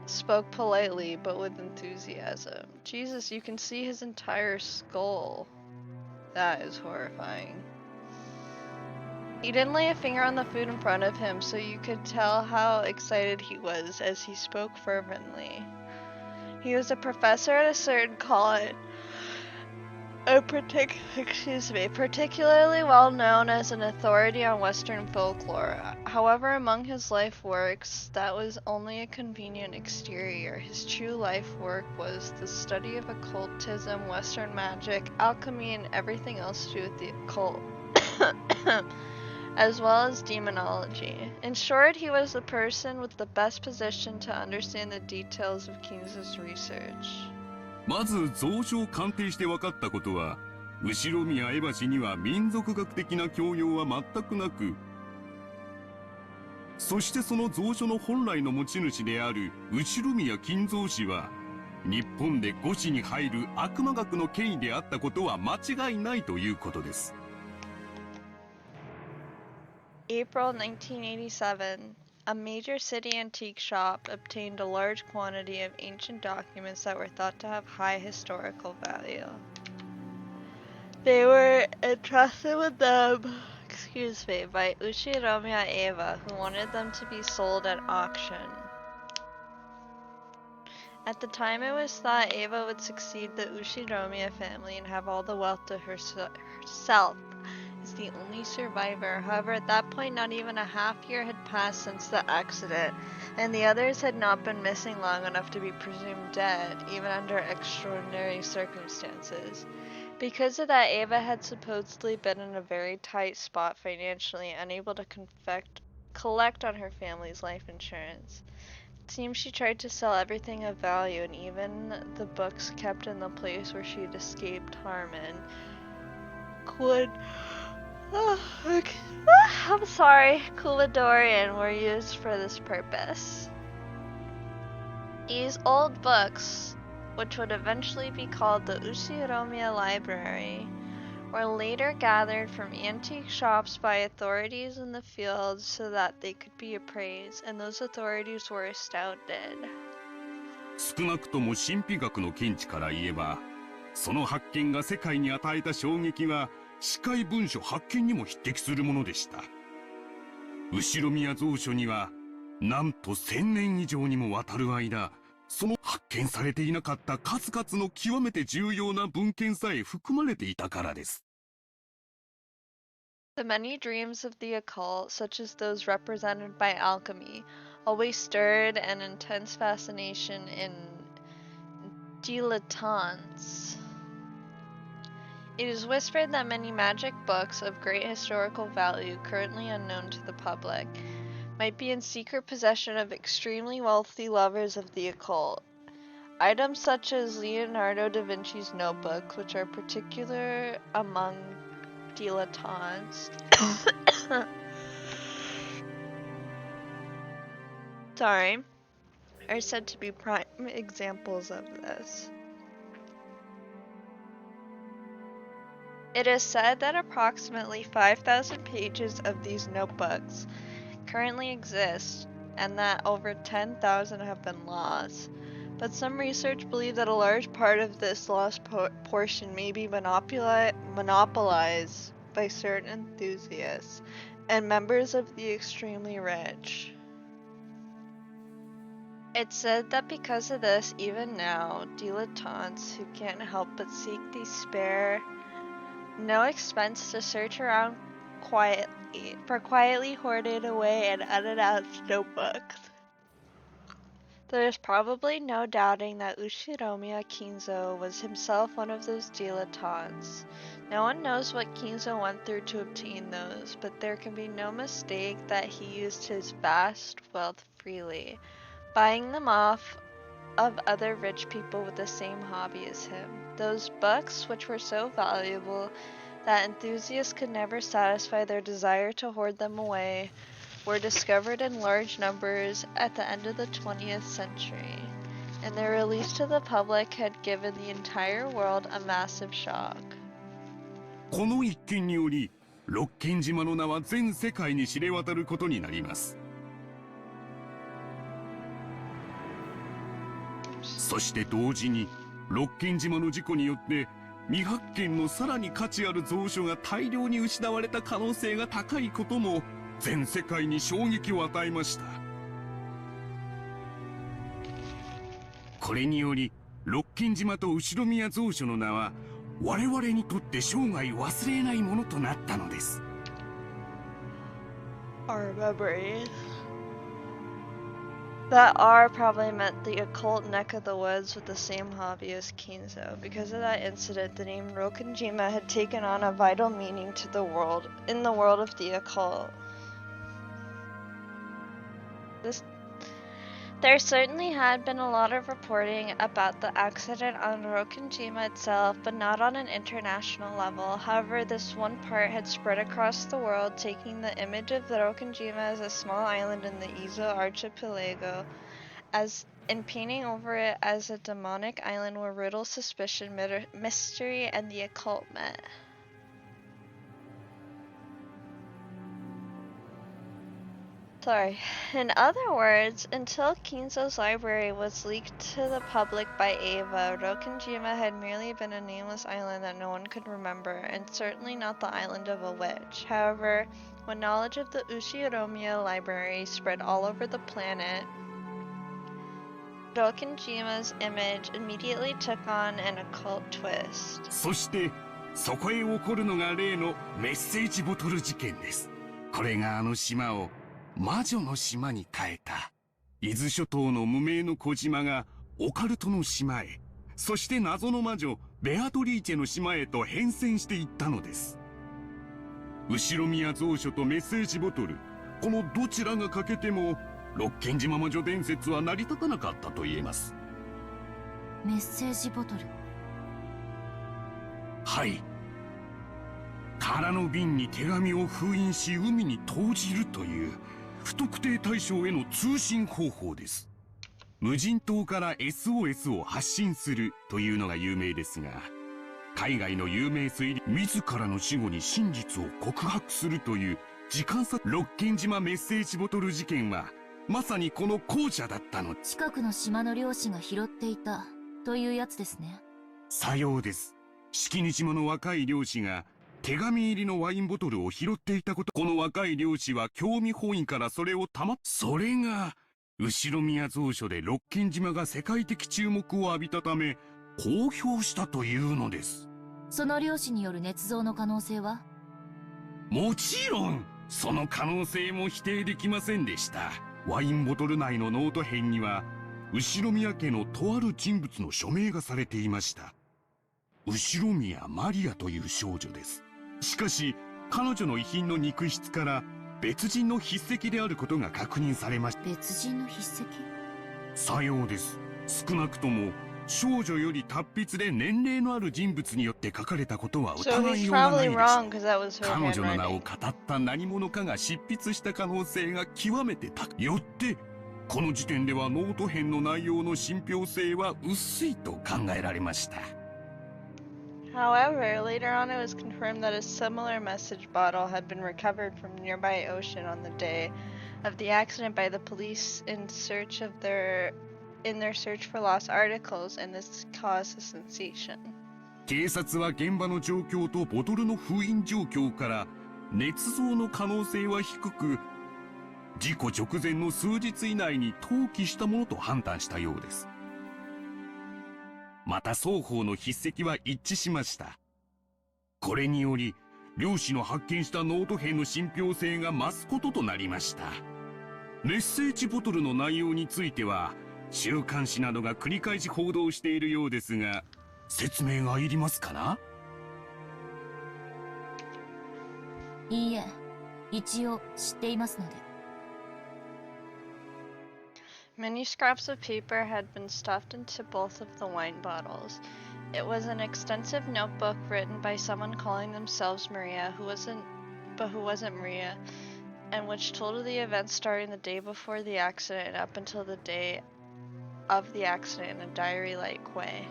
Spoke politely but with enthusiasm. Jesus, you can see his entire skull. That is horrifying. He didn't lay a finger on the food in front of him, so you could tell how excited he was as he spoke fervently. He was a professor at a certain college, particularly well known as an authority on Western folklore. However, among his life works, that was only a convenient exterior. His true life work was the study of occultism, Western magic, alchemy, and everything else to do with the occult. as well as demonology. In short, he was the person with the best position to understand the details of King's research. まず蔵書を鑑定して分かったことは、後宮エヴァ氏には民族学的な教養は全くなく、そしてその蔵書の本来の持ち主である後宮金蔵氏は、日本で五子に入る悪魔学の権威であったことは間違いないということです。April 1987, a major city antique shop obtained a large quantity of ancient documents that were thought to have high historical value. They were entrusted with them, by Ushiromiya Eva, who wanted them to be sold at auction. At the time, it was thought Eva would succeed the Ushiromiya family and have all the wealth to herself as the only survivor. However, at that point, not even a half year had passed since the accident, and the others had not been missing long enough to be presumed dead, even under extraordinary circumstances. Because of that, Eva had supposedly been in a very tight spot financially, unable to collect on her family's life insurance. It seems she tried to sell everything of value, and even the books kept in the place where she had escaped harm in Kuladorian were used for this purpose. These old books, which would eventually be called the Ushiromiya Library, were later gathered from antique shops by authorities in the field so that they could be appraised, and those authorities were astounded. 少なくとも神秘学の見地から言えば、その発見が世界に与えた衝撃は司会文書発見にも匹敵するものでした。後宮蔵書にはなんと1000年以上にもわたる間、その発見されていなかった数々の極めて重要な文献さえ含まれていたからです。The many dreams of the occult, such as those represented by alchemy, always stirred an intense fascination in dilettantes. It is whispered that many magic books of great historical value, currently unknown to the public, might be in secret possession of extremely wealthy lovers of the occult. Items such as Leonardo da Vinci's notebooks, which are particular among dilettantes, are said to be prime examples of this. It is said that approximately 5,000 pages of these notebooks currently exist, and that over 10,000 have been lost. But some research believe that a large part of this lost portion may be monopolized by certain enthusiasts and members of the extremely rich. It's said that because of this, even now, dilettantes who can't help but seek these spare no expense to search around quietly hoarded away and unannounced notebooks. There is probably no doubting that Ushiromiya Kinzo was himself one of those dilettantes. No one knows what Kinzo went through to obtain those, but there can be no mistake that he used his vast wealth freely, buying them off of other rich people with the same hobby as him. Those books, which were so valuable that enthusiasts could never satisfy their desire to hoard them away, were discovered in large numbers at the end of the 20th century, and their release to the public had given the entire world a massive shock. この一件により、六軒島の名は全世界に知れ渡ることになります。そして同時に、六軒島の事故によって未発見のさらに価値ある蔵書が大量に失われた可能性が高いことも全世界に衝撃を与えました。これにより六軒島と後宮蔵書の名は我々にとって生涯忘れないものとなったのです。Our memories. That R probably meant the occult neck of the woods with the same hobby as Kinzo. Because of that incident, the name Rokenjima had taken on a vital meaning to the world, in the world of the occult. There certainly had been a lot of reporting about the accident on Rokenjima itself, but not on an international level. However, this one part had spread across the world, taking the image of the Rokenjima as a small island in the Izo archipelago, and painting over it as a demonic island where riddle, suspicion, mystery, and the occult met. Sorry. In other words, until Kinzo's library was leaked to the public by Ava, Rokenjima had merely been a nameless island that no one could remember, and certainly not the island of a witch. However, when knowledge of the Ushiromiya library spread all over the planet, Rokenjima's image immediately took on an occult twist. そしてそこへ起こるのが例のメッセージボトル事件です。これがあの島を魔女の島に変えた。伊豆諸島の無名の小島がオカルトの島へ、そして謎の魔女ベアトリーチェの島へと変遷していったのです。後ろ宮蔵書とメッセージボトル、このどちらが欠けても六軒島魔女伝説は成り立たなかったと言えます。メッセージボトル。はい。空の瓶に手紙を封印し海に投じるという不特定対象への通信方法です。無人島から SOS を発信するというのが有名ですが、海外の有名推理自らの死後に真実を告白するという時間差六軒島メッセージボトル事件はまさにこの後者だったの。近くの島の漁師が拾っていたというやつですね。さようです。式日島の若い漁師が手紙入りのワインボトルを拾っていたこと、この若い漁師は興味本位からそれをそれが後宮蔵書で六軒島が世界的注目を浴びたため公表したというのです。その漁師による捏造の可能性は？もちろんその可能性も否定できませんでした。ワインボトル内のノート片には後宮家のとある人物の署名がされていました。後宮マリアという少女です。しかし彼女の遺品の肉筆から別人の筆跡であることが確認されました。別人の筆跡？さようです。少なくとも少女より達筆で年齢のある人物によって書かれたことは疑いようがないです。彼女の名を語った何者かが執筆した可能性が極めて高い。よってこの時点ではノート片の内容の信憑性は薄いと考えられました。However, later on it was confirmed that a similar message bottle had been recovered from a nearby ocean on the day of the accident by the police in their search for lost articles, and this caused a sensation. 警察は現場の状況とボトルの封印状況から捏造の可能性は低く、事故直前の数日以内に投棄したものと判断したようです。また双方の筆跡は一致しました。これにより漁師の発見したノート片の信憑性が増すこととなりました。メッセージボトルの内容については週刊誌などが繰り返し報道しているようですが、説明がいりますかな？いいえ、一応知っていますので。Many scraps of paper had been stuffed into both of the wine bottles. It was an extensive notebook written by someone calling themselves Maria, who wasn't Maria, and which told of the events starting the day before the accident and up until the day of the accident in a diary-like way.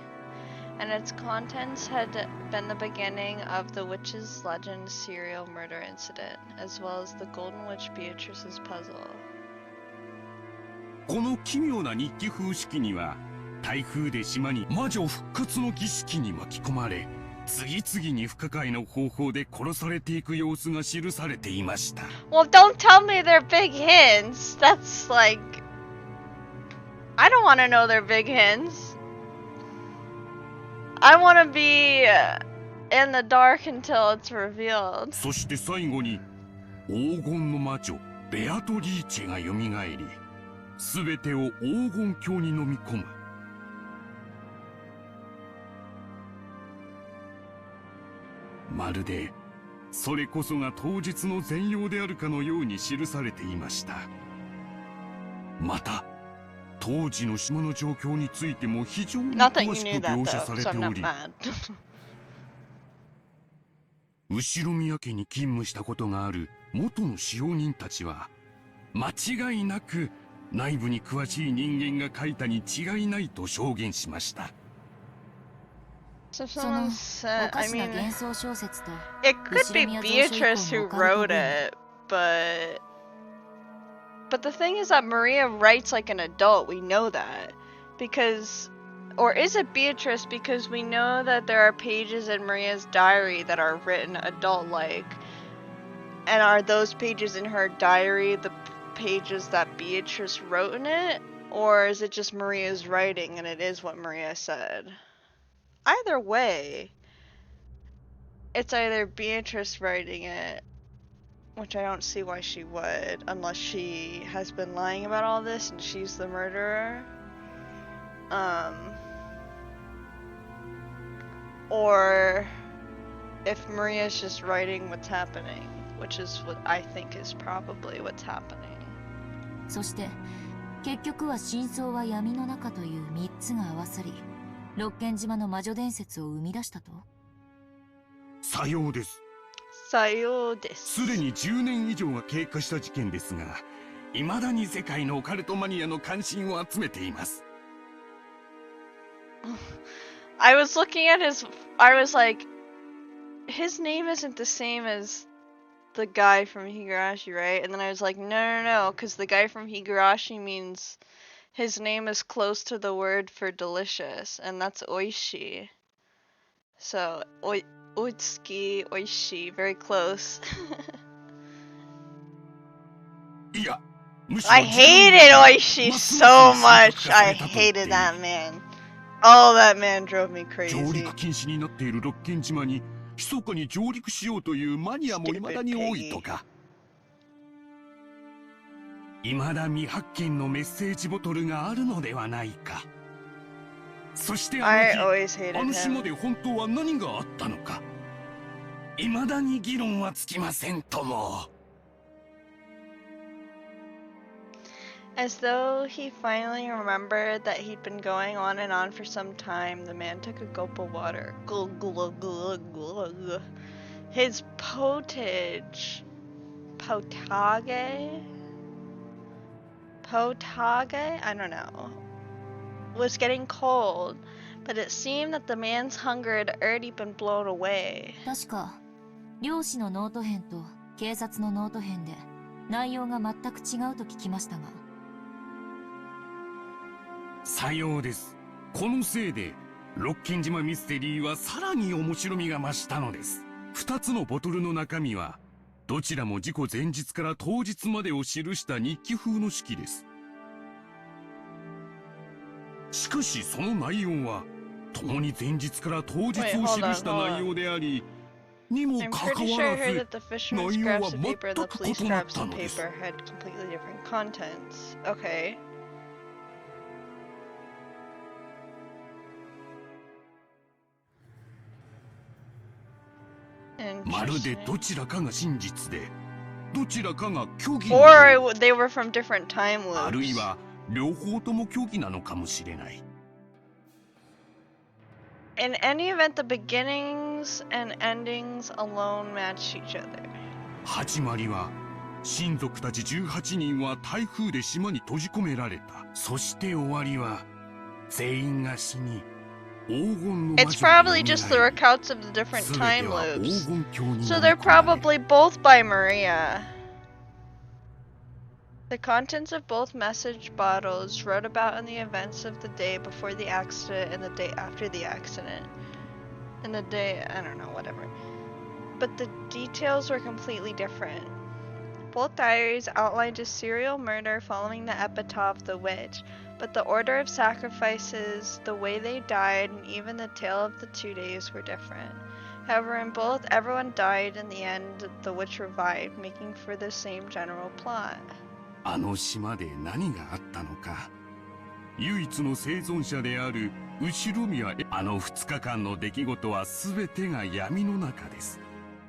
And its contents had been the beginning of the witch's legend serial murder incident, as well as the Golden Witch Beatrice's puzzle. この奇妙な日記風式には台風で島に魔女復活の儀式に巻き込まれ、次々に不可解な方法で殺されていく様子が記されていました。Well, don't tell me they're big hints. That's like, I don't want to know they're big hints. I want to be in the dark until it's revealed. そして最後に黄金の魔女ベアトリーチェが蘇り、全てを黄金鏡に飲み込む。まるでそれこそが当日の全容であるかのように記されていました。また当時の島の状況についても非常に Not that you 詳しく knew that 描写 though, され so て I'm お not り、 mad. 後宮家に勤務したことがある元の使用人たちは間違いなく内部に詳しい人間が書いたに違いないと証言しました。 So そ someone の said, おか I しな mean, 幻想小説と it could be 後宮蔵書以降 Beatrice の who オカルト wrote ブーム it, but the thing is that Maria writes like an adult. We know that because, or is it Beatrice? Because we know that there are pages in Maria's diary that are written adult-like, and are those pages in her diary the pages that Beatrice wrote in it, or is it just Maria's writing and it is what Maria said? Either way, it's either Beatrice writing it, which I don't see why she would, unless she has been lying about all this and she's the murderer. Or if Maria's just writing what's happening, which is what I think is probably what's happening. そして結局は真相は闇の中という3つが合わさり六軒島の魔女伝説を生み出したと。さようです。さようです。すでに10年以上が経過した事件ですが、未だに世界のオカルトマニアの関心を集めています。I was looking at his, I was like, his name isn't the same as the guy from Higurashi, right? And then I was like, no, because the guy from Higurashi means his name is close to the word for delicious, and that's oishi. So, oitsuki, oishi, very close. いや、むしろ I hated Oishi so much. I hated that man. Oh, that man drove me 上 crazy. 陸禁止になっている六軒島に密かに上陸しようというマニアも未だに多いとか。未だ未発見のメッセージボトルがあるのではないか。そしてあ I の always 日、 hated あの島 him. で本当は何があったのか。未だに議論はつきませんとも。As though he finally remembered that he'd been going on and on for some time, the man took a gulp of water. Glug, glug, glug, glug. His potage. Potage? Potage? I don't know. Was getting cold, but it seemed that the man's hunger had already been blown away. 確か漁師のノート編と警察のノート編で内容が全く違うと聞きましたが。さようです。このせいで六軒島ミステリーはさらに面白みが増したのです。2つのボトルの中身はどちらも事故前日から当日までを記した日記風の式です。しかしその内容は共に前日から当日を記した内容であり、にも I'm かか pretty わ sure I ら heard ず that the fisherman's 内容は scraps of 全 paper and the く police 異なっ scraps た of のです。 paper had completely different contents. Okay. まるで Interesting. どちらかが真実で、どちらかが虚偽の Or よう。 they were from different time あるい loops. は両方とも虚偽なのかもしれない。 In any event, the beginnings and endings alone match each other. 始まりは親族たち18人は台風で島に閉じ込められた。そして終わりは全員が死に黄金の魔 It's 女が probably just the 蘇り、 recounts of the different 全て time は黄 loops. 金鏡に So 飲み they're 込まれ、 probably both by Maria. The contents of both message bottles wrote about in the events of the day before the accident and the day after the accident. And the day, I don't know, whatever. But the details were completely different. Both diaries outlined a serial murder following the epitaph of the witch, but the order of sacrifices, the way they died, and even the tale of the 2 days were different. However, in both, everyone died in the end, the witch revived, making for the same general plot. あの島で何があったのか。唯一の生存者である後宮へ、あの2日間の出来事は全てが闇の中です。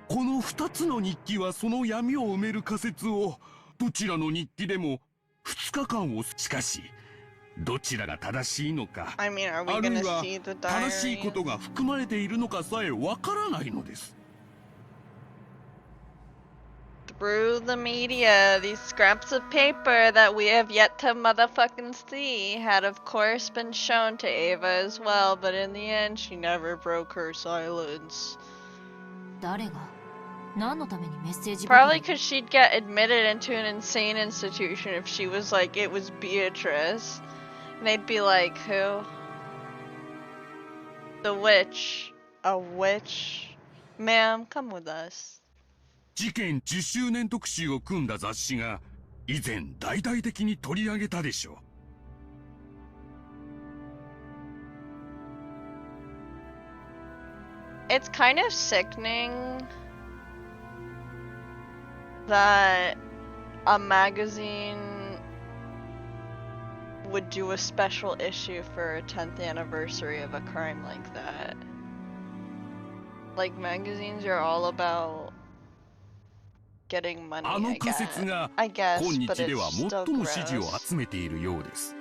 この2つの日記はその闇を埋める仮説を、どちらの日記でも2日間を、しかしどちらが正しいのか、 I mean, are we あるい gonna は see the 正しい diary? ことが含まれているのかさえわからないのです。Through the media, these scraps of paper that we have yet to motherfucking see had of course been shown to Ava as well, but in the end she never broke her silence. 誰が何のためにメッセージ Probably because she'd get admitted into an insane institution if she was like, it was Beatrice. And they'd be like, who? The witch. A witch? Ma'am, come with us. 事件10周年特集を組んだ雑誌が以前大々的に取り上げたでしょう。It's kind of sickening that a magazine would do a special issue for a 10th anniversary of a crime like that. Like, magazines are all about getting money, あの仮説が I guess, 今 but 日で it's は still 最も支持を gross. 集めているようです。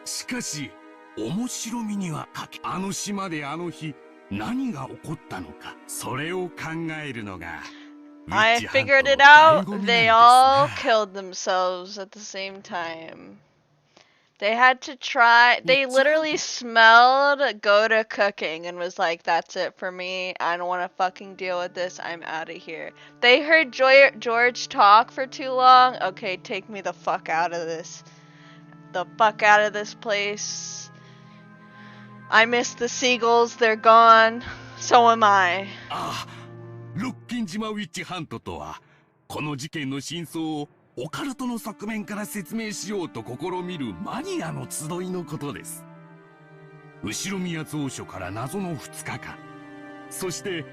しかし面白みには欠け、あの島であの日何が起こったのか、それを考えるのが I ウィッチハン figured ト it の醍 out. 醐味 They な all んですな。 killed themselves at the same time. They had to try. ウィ They ッチハン literally ト smelled go to cooking and was like, "That's it for me. I don't want to fucking deal with this. I'm out of here." They heard George talk for too long. Okay, take me the fuck out of this. The fuck out of this place. I miss the seagulls. They're gone. So am I. ああ、ロッキン島ウィッチハントとは、この事件の真相をオカルトの側面から説明しようと試みるマニアの集いのことです。後宮蔵書から謎の2日間、そして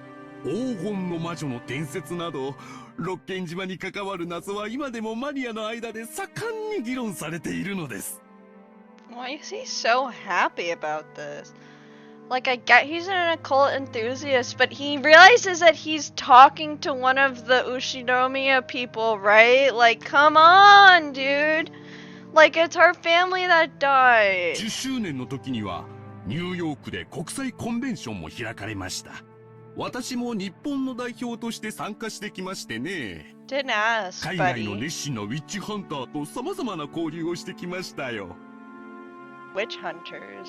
黄金の魔女の伝説など、ロッケン島に関わる謎は今でもマニアの間で盛んに議論されているのです。Why is he so happy about this? Like, I get he's an occult enthusiast, but he realizes that he's talking to one of the Ushinomiya people, right? Like, come on, dude. Like, it's her family that died. 10周年の時にはニューヨークで国際コンベンションも開かれました。私も日本の代表として参加してきましてね。 Didn't ask, 海外の buddy. 熱心なウィッチハンターと様々な交流をしてきましたよ。 Witch hunters.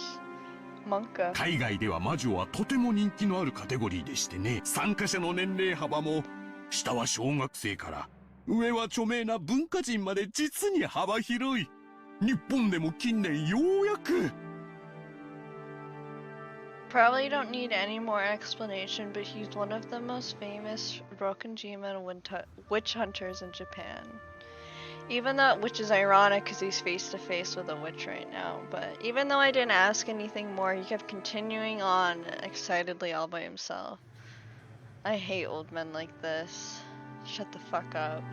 Monka. 海外では魔女はとても人気のあるカテゴリーでしてね。参加者の年齢幅も下は小学生から上は著名な文化人まで実に幅広い。日本でも近年ようやく。 Probably don't need any more explanation, but he's one of the most famous Rokenjima witch hunters in Japan. Even though, which is ironic because he's face to face with a witch right now, but even though I didn't ask anything more, he kept continuing on excitedly all by himself. I hate old men like this. Shut the fuck up.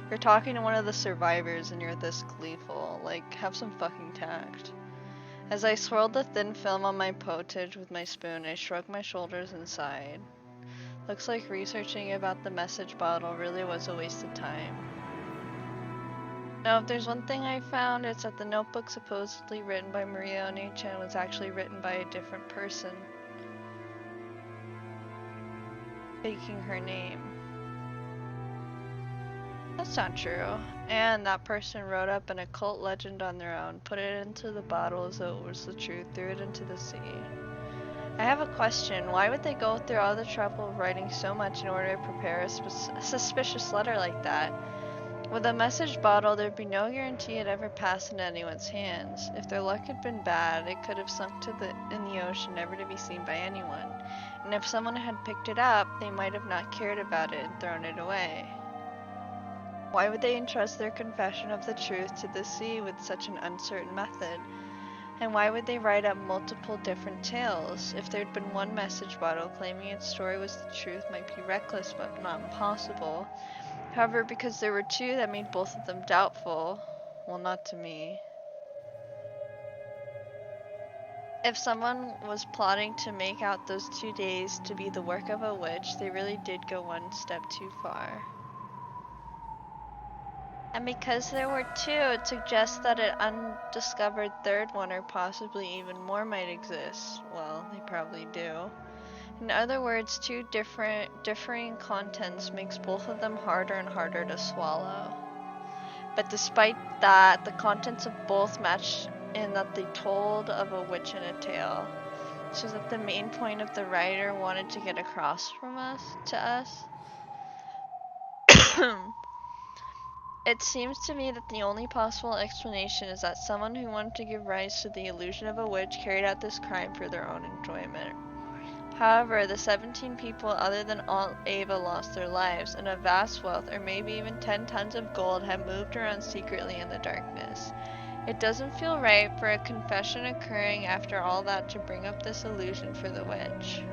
You're talking to one of the survivors and you're this gleeful. Like, have some fucking tact. As I swirled the thin film on my potage with my spoon, I shrugged my shoulders and sighed. Looks like researching about the message bottle really was a waste of time. Now, if there's one thing I found, it's that the notebook supposedly written by Maria Oni-chan was actually written by a different person, faking her name. That's not true. And that person wrote up an occult legend on their own, put it into the bottle as though it was the truth, threw it into the sea. I have a question. Why would they go through all the trouble of writing so much in order to prepare a suspicious letter like that? With a message bottle, there'd be no guarantee it ever passed into anyone's hands. If their luck had been bad, it could have sunk in the ocean, never to be seen by anyone. And if someone had picked it up, they might have not cared about it and thrown it away. Why would they entrust their confession of the truth to the sea with such an uncertain method? And why would they write up multiple different tales? If there'd been one message bottle, claiming its story was the truth might be reckless but not impossible. However, because there were two, that made both of them doubtful. Well, not to me. If someone was plotting to make out those 2 days to be the work of a witch, they really did go one step too far. And because there were two, it suggests that an undiscovered third one or possibly even more might exist. Well, they probably do. In other words, two differing contents makes both of them harder and harder to swallow. But despite that, the contents of both match in that they told of a witch in a tale. So that the main point of the writer wanted to get across to us. It seems to me that the only possible explanation is that someone who wanted to give rise to the illusion of a witch carried out this crime for their own enjoyment. However, the 17 people other than Aunt Ava lost their lives, and a vast wealth, or maybe even 10 tons of gold, had moved around secretly in the darkness. It doesn't feel right for a confession occurring after all that to bring up this illusion for the witch.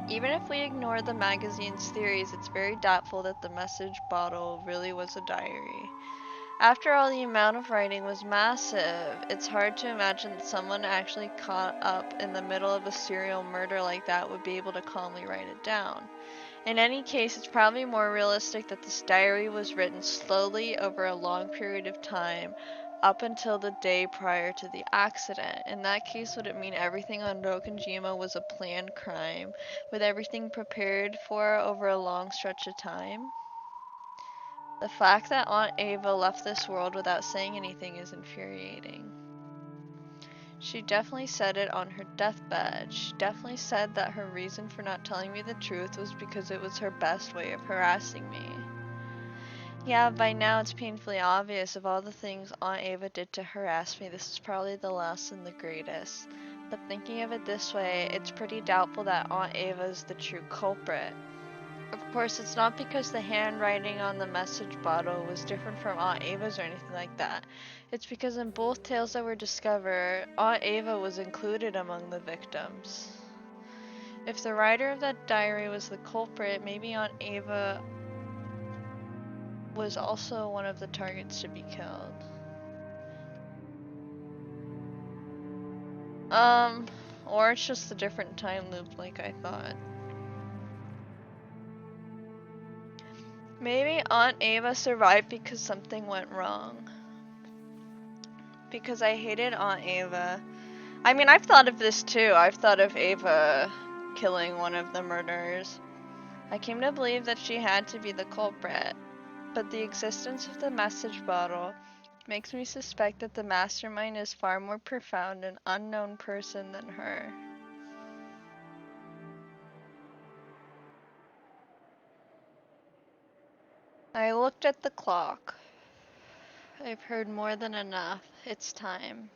Even if we ignore the magazine's theories, it's very doubtful that the message bottle really was a diary. After all, the amount of writing was massive. It's hard to imagine that someone actually caught up in the middle of a serial murder like that would be able to calmly write it down. In any case, it's probably more realistic that this diary was written slowly over a long period of time, up until the day prior to the accident. In that case, would it mean everything on Rokenjima was a planned crime, with everything prepared for over a long stretch of time? The fact that Aunt Ava left this world without saying anything is infuriating. She definitely said it on her deathbed. She definitely said that her reason for not telling me the truth was because it was her best way of harassing me. Yeah, by now it's painfully obvious of all the things Aunt Ava did to harass me, this is probably the last and the greatest. But thinking of it this way, it's pretty doubtful that Aunt Ava is the true culprit. Of course, it's not because the handwriting on the message bottle was different from Aunt Ava's or anything like that. It's because in both tales that were discovered, Aunt Ava was included among the victims. If the writer of that diary was the culprit, maybe Aunt Ava was also one of the targets to be killed. Or it's just a different time loop like I thought. Maybe Aunt Ava survived because something went wrong. Because I hated Aunt Ava. I mean, I've thought of this too. I've thought of Ava killing one of the murderers. I came to believe that she had to be the culprit. But the existence of the message bottle makes me suspect that the mastermind is far more profound and unknown person than her. I looked at the clock. I've heard more than enough. It's time.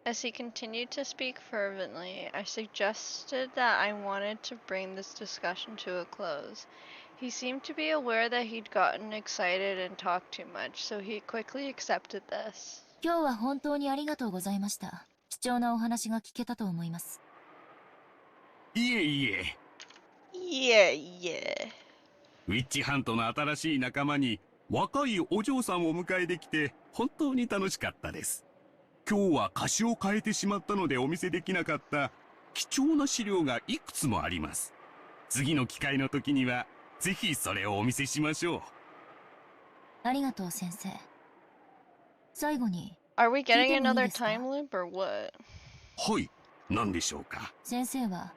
As he continued to speak fervently, I suggested that I wanted to bring this discussion to a close. He seemed to be aware that he'd gotten excited and talked too much, so he quickly accepted this. 今日は本当にありがとうございました。貴重なお話が聞けたと思います。いえいえ。いえいえ。ウィッチハントの新しい仲間に若いお嬢さんをお迎えできて本当に楽しかったです。今日は歌詞を変えてしまったのでお見せできなかった貴重な資料がいくつもあります。次の機会の時にはぜひそれをお見せしましょう。ありがとう先生。最後に。Are we getting another time loop or what? はい、何でしょうか。先生は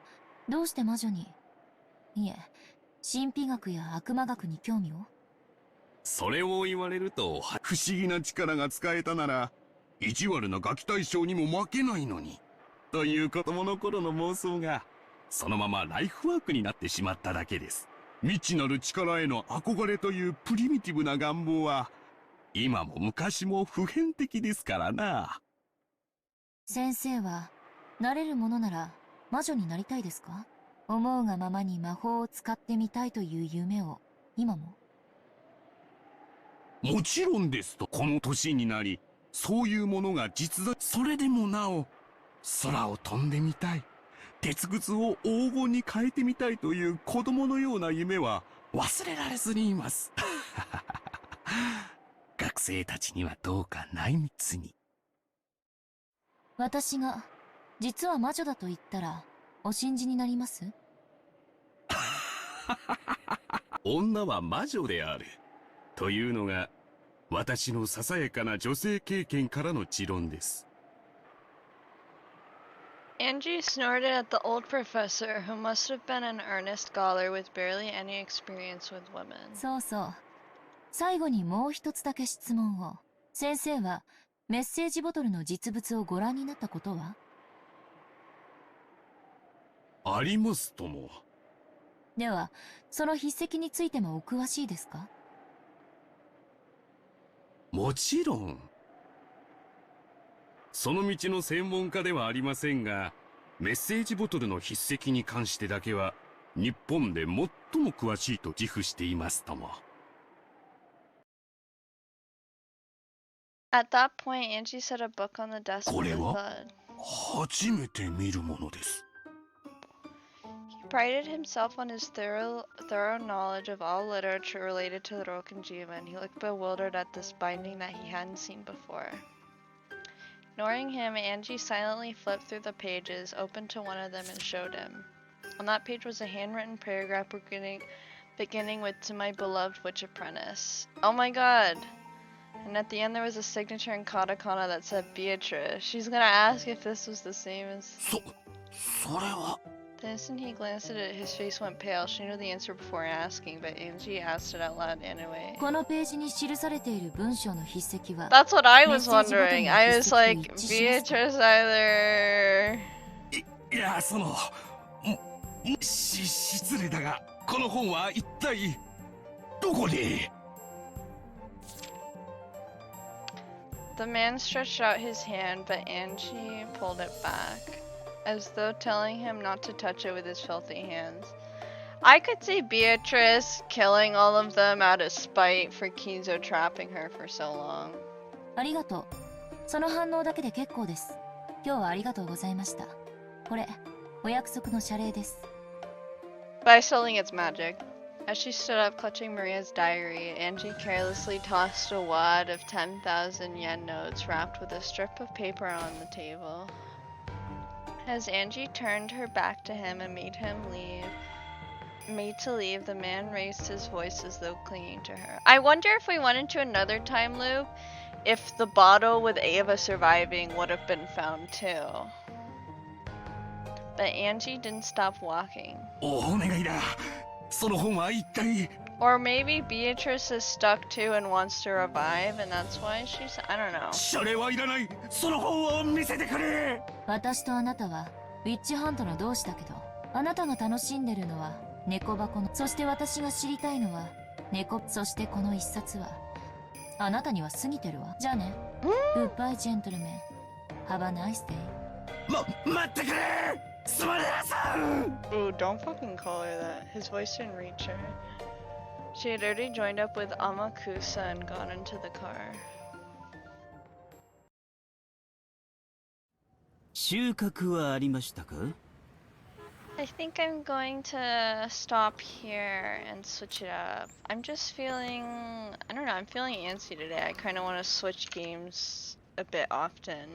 どうして魔女に、いえ、神秘学や悪魔学に興味を？それを言われると不思議な力が使えたなら意地悪なガキ大将にも負けないのにという子供の頃の妄想がそのままライフワークになってしまっただけです。未知なる力への憧れというプリミティブな願望は今も昔も普遍的ですからな。先生はなれるものなら魔女になりたいですか？思うがままに魔法を使ってみたいという夢を今も？もちろんですと。この年になりそういうものが実在、それでもなお空を飛んでみたい、鉄くずを黄金に変えてみたいという子供のような夢は忘れられずにいます。学生たちにはどうか内密に。私が実は魔女だと言ったらお信じになります？女は魔女であるというのが私のささやかな女性経験からの持論です。Angie snorted at the old professor, who must have been an earnest scholar with barely any experience with women. そうそう。最後にもう一つだけ質問を。先生はメッセージボトルの実物をご覧になったことは？ありますとも。では、その筆跡についてもお詳しいですか？もちろん。その道の専門家ではありませんが、メッセージボトルの筆跡に関してだけは日本で最も詳しいと自負していますとも。At that point, Angie set a book on the desk こ with れ a は thud. 初めて見るものです。He prided himself on his thorough knowledge of all literature related to the Rokenjiva, and he looked bewildered at this binding that he hadn't seen before. Ignoring him, Angie silently flipped through the pages, opened to one of them, and showed him. On that page was a handwritten paragraph beginning with "To my beloved witch apprentice." Oh my god! And at the end there was a signature in katakana that said Beatrice. She's gonna ask if this was the same as... それは。 The instant he glanced at it, his face went pale. She knew the answer before asking, but Angie asked it out loud anyway. このページに記されている文章の筆跡は、 That's what I was Message wondering. button Iの was 筆跡と like, 一致しますか？ Beatrice either... いや、失礼だが、この本は一体どこに？ The man stretched out his hand, but Angie pulled it back, as though telling him not to touch it with his filthy hands. I could see Beatrice killing all of them out of spite for Kizo trapping her for so long. ありがとう。その反応だけで結構です。今日はありがとうございました。これ、お約束の謝礼です。 By selling its magic. As she stood up clutching Maria's diary, Angie carelessly tossed a wad of 10,000 yen notes wrapped with a strip of paper on the table. As Angie turned her back to him and made to leave, the man raised his voice as though clinging to her. I wonder if we went into another time loop, if the bottle with Ava surviving would have been found too. But Angie didn't stop walking. お願いだ。その本は一体。 Or maybe Beatrice is stuck too and wants to revive, and that's why she's... I don't know. 謝礼はいらない。その本を見せてくれ。私とあなたはウィッチハントの同志だけど、あなたが楽しんでるのは猫箱の、そして私が知りたいのは猫、そしてこの一冊はあなたには過ぎてるわ。じゃあね。グッバイジェントルメン。Have a nice day. 待ってくれ。すまねえさん。 Ooh, don't fucking call her that. His voice didn't reach her. She had already joined up with Amakusa and gone into the car. 収穫はありましたか？ I think I'm going to stop here and switch it up. I'm just feeling... I don't know, I'm feeling antsy today. I kind of want to switch games a bit often.